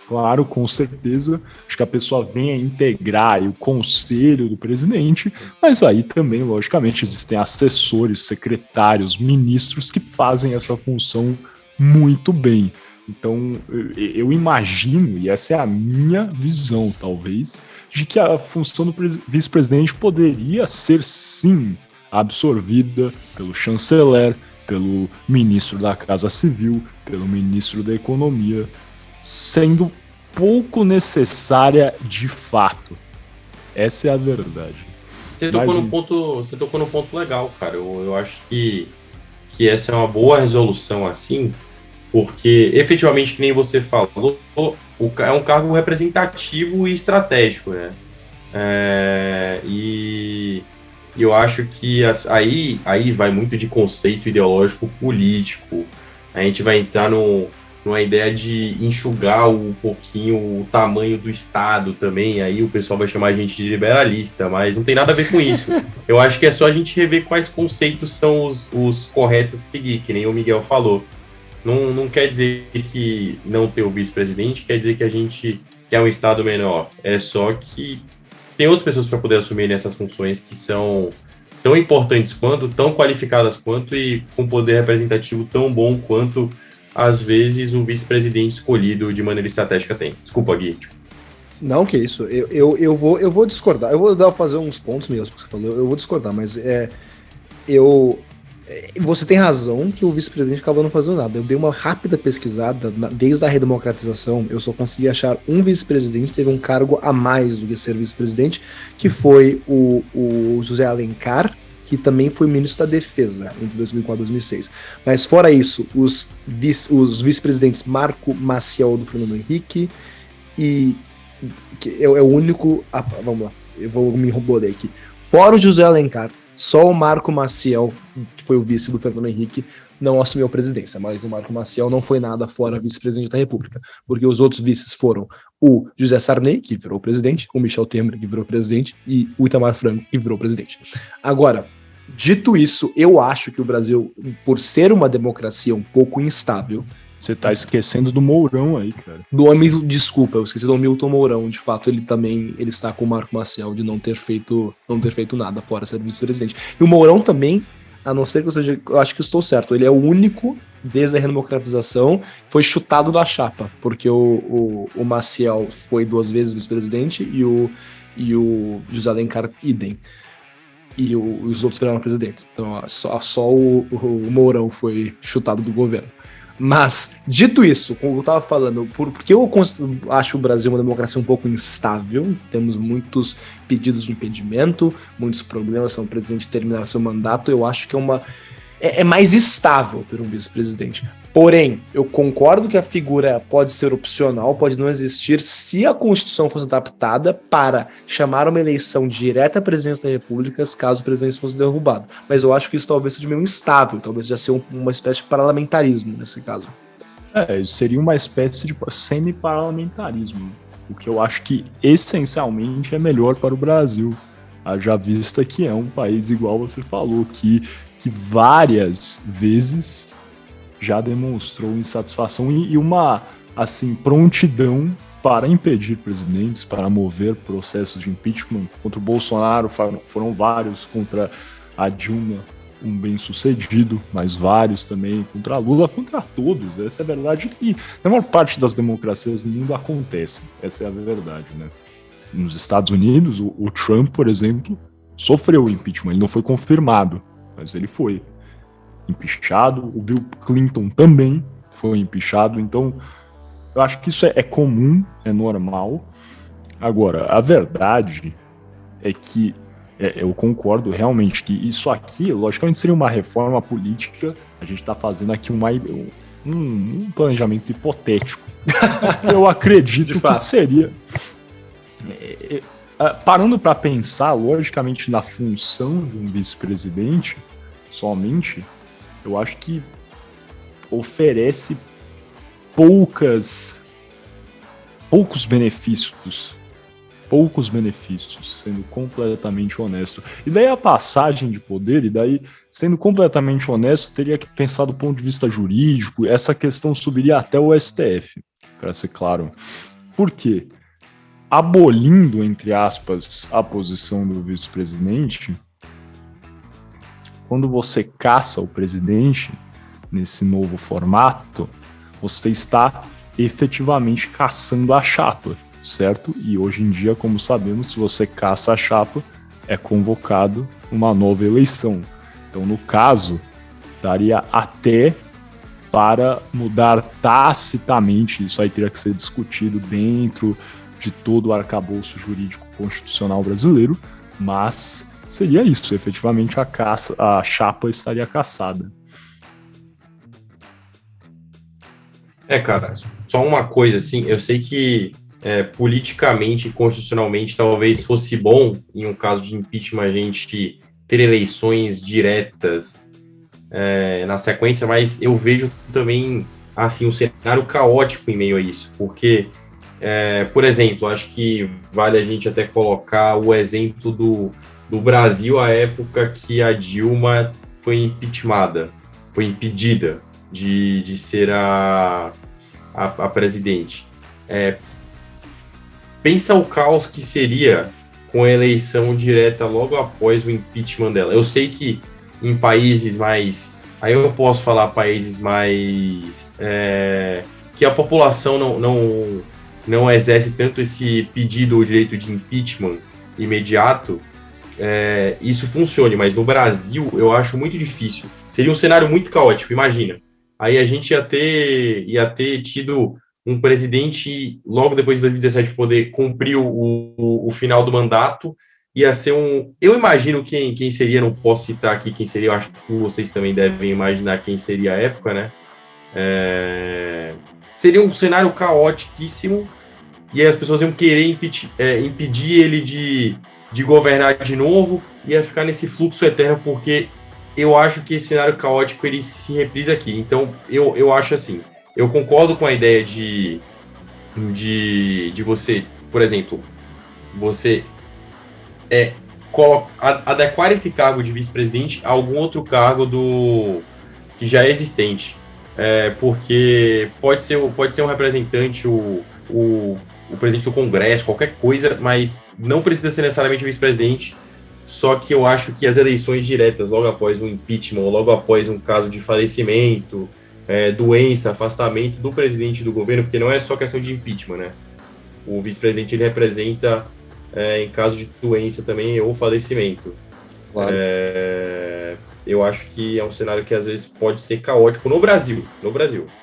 Claro, com certeza, acho que a pessoa vem a integrar o conselho do presidente, mas aí também, logicamente, existem assessores, secretários, ministros que fazem essa função muito bem. Então, eu imagino, e essa é a minha visão, talvez, de que a função do vice-presidente poderia ser, sim, absorvida pelo chanceler, pelo ministro da Casa Civil, pelo ministro da Economia, sendo pouco necessária de fato. Essa é a verdade. Você tocou num ponto legal, cara. Eu acho que essa é uma boa resolução assim, porque efetivamente, que nem você falou, é um cargo representativo e estratégico, né? E eu acho que aí vai muito de conceito ideológico político. A gente vai entrar numa ideia de enxugar um pouquinho o tamanho do Estado também. Aí o pessoal vai chamar a gente de liberalista, mas não tem nada a ver com isso. Eu acho que é só a gente rever quais conceitos são os corretos a seguir, que nem o Miguel falou. Não quer dizer que não ter o vice-presidente, quer dizer que a gente quer um Estado menor. É só que tem outras pessoas para poder assumir essas funções que são tão importantes quanto, tão qualificadas quanto e com poder representativo tão bom quanto, às vezes, o vice-presidente escolhido de maneira estratégica tem. Desculpa, Gui. Não, que isso. Eu vou discordar. Eu vou fazer uns pontos mesmo que você falou. Eu vou discordar, mas você tem razão que o vice-presidente acabou não fazendo nada. Eu dei uma rápida pesquisada, desde a redemocratização, eu só consegui achar um vice-presidente que teve um cargo a mais do que ser vice-presidente, que foi o José Alencar, que também foi ministro da Defesa entre 2004 e 2006. Mas fora isso, os vice-presidentes Marco Maciel do Fernando Henrique e que é o único... vamos lá, eu vou me enrobolei aqui. Fora o José Alencar, só o Marco Maciel, que foi o vice do Fernando Henrique, não assumiu a presidência, mas o Marco Maciel não foi nada fora vice-presidente da República, porque os outros vices foram o José Sarney, que virou presidente, o Michel Temer, que virou presidente, e o Itamar Franco, que virou presidente. Agora, dito isso, eu acho que o Brasil, por ser uma democracia um pouco instável, Você tá esquecendo do Mourão aí, cara. Desculpa, eu esqueci do Hamilton Mourão. De fato, ele está com o Marco Maciel de não ter feito nada fora ser vice-presidente. E o Mourão também, a não ser que eu seja, eu acho que estou certo, ele é o único, desde a redemocratização, foi chutado da chapa, porque o Maciel foi 2 vezes vice-presidente e o José Alencar idem. E os outros viraram presidentes. Então, só o Mourão foi chutado do governo. Mas, dito isso, como eu estava falando, porque eu acho o Brasil uma democracia um pouco instável, temos muitos pedidos de impedimento, muitos problemas para o presidente terminar seu mandato, eu acho que é mais estável ter um vice-presidente. Porém, eu concordo que a figura pode ser opcional, pode não existir se a Constituição fosse adaptada para chamar uma eleição direta à presidência da República caso o presidente fosse derrubado. Mas eu acho que isso talvez seja meio instável, talvez já seja uma espécie de parlamentarismo nesse caso. Seria uma espécie de semi-parlamentarismo, o que eu acho que essencialmente é melhor para o Brasil. Haja vista que é um país, igual você falou, que várias vezes já demonstrou insatisfação e uma, assim, prontidão para impedir presidentes, para mover processos de impeachment. Contra o Bolsonaro foram vários, contra a Dilma um bem-sucedido, mas vários também, contra a Lula, contra todos. Essa é a verdade que na maior parte das democracias do mundo acontece. Essa é a verdade, né? Nos Estados Unidos, o Trump, por exemplo, sofreu o impeachment, ele não foi confirmado, mas ele foi empichado, o Bill Clinton também foi empichado, então eu acho que isso é comum, é normal. Agora, a verdade é que eu concordo realmente que isso aqui, logicamente, seria uma reforma política, a gente está fazendo aqui um planejamento hipotético, mas eu acredito que seria... Parando para pensar, logicamente, na função de um vice-presidente, somente, eu acho que oferece poucos benefícios, sendo completamente honesto. E daí a passagem de poder, sendo completamente honesto, teria que pensar do ponto de vista jurídico, essa questão subiria até o STF, para ser claro. Por quê? Abolindo, entre aspas, a posição do vice-presidente, quando você caça o presidente nesse novo formato, você está efetivamente caçando a chapa, certo? E hoje em dia, como sabemos, se você caça a chapa, é convocado uma nova eleição. Então, no caso, daria até para mudar tacitamente, isso aí teria que ser discutido dentro de todo o arcabouço jurídico constitucional brasileiro, mas seria isso, efetivamente a chapa estaria caçada. Cara, só uma coisa, assim, eu sei que politicamente e constitucionalmente talvez fosse bom, em um caso de impeachment, a gente ter eleições diretas na sequência, mas eu vejo também, assim, um cenário caótico em meio a isso, porque, por exemplo, acho que vale a gente até colocar o exemplo do Brasil, a época que a Dilma foi impeachmentada, foi impedida de ser a presidente. Pensa o caos que seria com a eleição direta logo após o impeachment dela. Eu sei que em países mais... Aí eu posso falar países mais... que a população não exerce tanto esse pedido ou direito de impeachment imediato, isso funcione, mas no Brasil eu acho muito difícil. Seria um cenário muito caótico, imagina. Aí a gente ia ter tido um presidente, logo depois de 2017, poder cumprir o final do mandato, ia ser um... Eu imagino quem seria, não posso citar aqui quem seria, eu acho que vocês também devem imaginar quem seria a época, né? Seria um cenário caotiquíssimo, e aí as pessoas iam querer impedir ele de governar de novo, ia ficar nesse fluxo eterno, porque eu acho que esse cenário caótico ele se reprisa aqui. Então, eu acho assim, eu concordo com a ideia de você, por exemplo, você adequar esse cargo de vice-presidente a algum outro cargo que já é existente. porque pode ser um representante, o presidente do Congresso, qualquer coisa, mas não precisa ser necessariamente vice-presidente. Só que eu acho que as eleições diretas, logo após um impeachment, logo após um caso de falecimento, doença, afastamento do presidente do governo, porque não é só questão de impeachment, né? O vice-presidente, ele representa, em caso de doença também, ou falecimento. Claro. Eu acho que é um cenário que às vezes pode ser caótico no Brasil,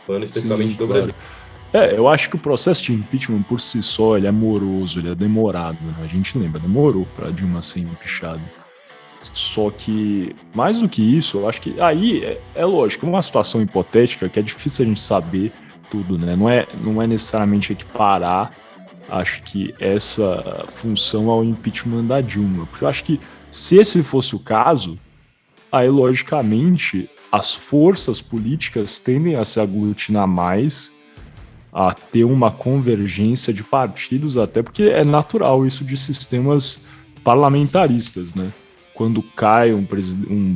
falando especificamente do Brasil. Eu acho que o processo de impeachment por si só, ele é moroso, ele é demorado, né? A gente lembra, demorou para Dilma ser empichada. Só que, mais do que isso, eu acho que aí é lógico, uma situação hipotética que é difícil a gente saber tudo, né? Não é necessariamente equiparar, acho que essa função ao impeachment da Dilma. Porque eu acho que se esse fosse o caso, aí logicamente as forças políticas tendem a se aglutinar mais, a ter uma convergência de partidos, até porque é natural isso de sistemas parlamentaristas, né? Quando cai um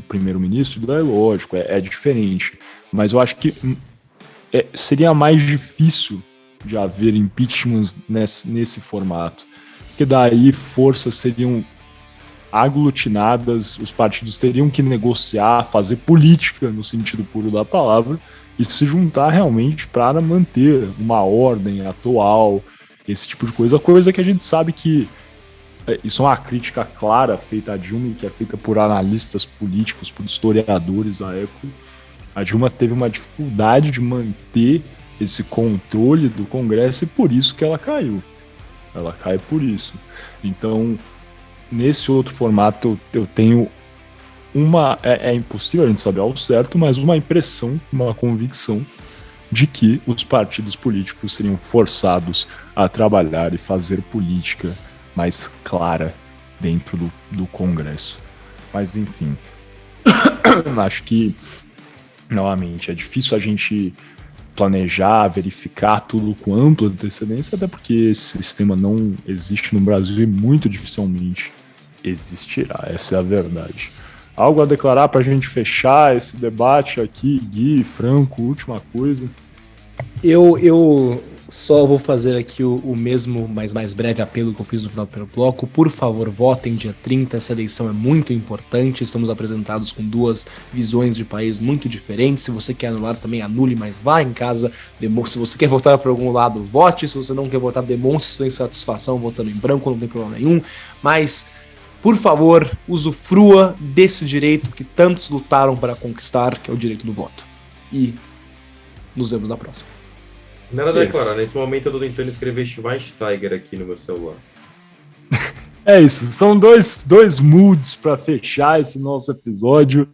primeiro-ministro, é lógico, é diferente. Mas eu acho que seria mais difícil de haver impeachments nesse formato. Porque daí forças seriam aglutinadas, os partidos teriam que negociar, fazer política no sentido puro da palavra e se juntar realmente para manter uma ordem atual, esse tipo de coisa que a gente sabe que isso é uma crítica clara feita a Dilma, que é feita por analistas políticos, por historiadores à época. A Dilma teve uma dificuldade de manter esse controle do Congresso e por isso que ela caiu. Ela cai por isso. Então, nesse outro formato, eu tenho é impossível a gente saber ao certo, mas uma impressão, uma convicção de que os partidos políticos seriam forçados a trabalhar e fazer política mais clara dentro do Congresso. Mas, enfim, acho que, novamente, é difícil a gente planejar, verificar tudo com ampla antecedência, até porque esse sistema não existe no Brasil e muito dificilmente existirá, essa é a verdade. Algo a declarar para a gente fechar esse debate aqui, Gui, Franco, última coisa? Eu só vou fazer aqui o mesmo, mas mais breve apelo que eu fiz no final do primeiro bloco. Por favor, votem dia 30, essa eleição é muito importante, estamos apresentados com duas visões de país muito diferentes. Se você quer anular, também anule, mas vá em casa, se você quer votar para algum lado, vote. Se você não quer votar, demonstre sua insatisfação votando em branco, não tem problema nenhum, mas por favor, usufrua desse direito que tantos lutaram para conquistar, que é o direito do voto. E nos vemos na próxima. Nada a declarar, nesse momento eu tô tentando escrever Schweinsteiger aqui no meu celular. É isso, são dois moods para fechar esse nosso episódio.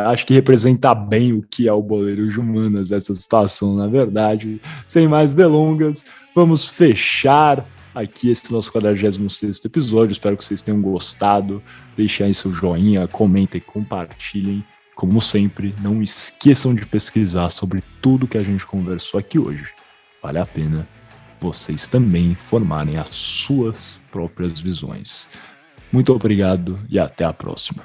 Acho que representa bem o que é o Boleiros de Humanas, essa situação, na verdade. Sem mais delongas, vamos fechar aqui esse nosso 46º episódio. Espero que vocês tenham gostado. Deixem aí seu joinha, comentem, compartilhem. Como sempre, não esqueçam de pesquisar sobre tudo que a gente conversou aqui hoje. Vale a pena vocês também formarem as suas próprias visões. Muito obrigado e até a próxima.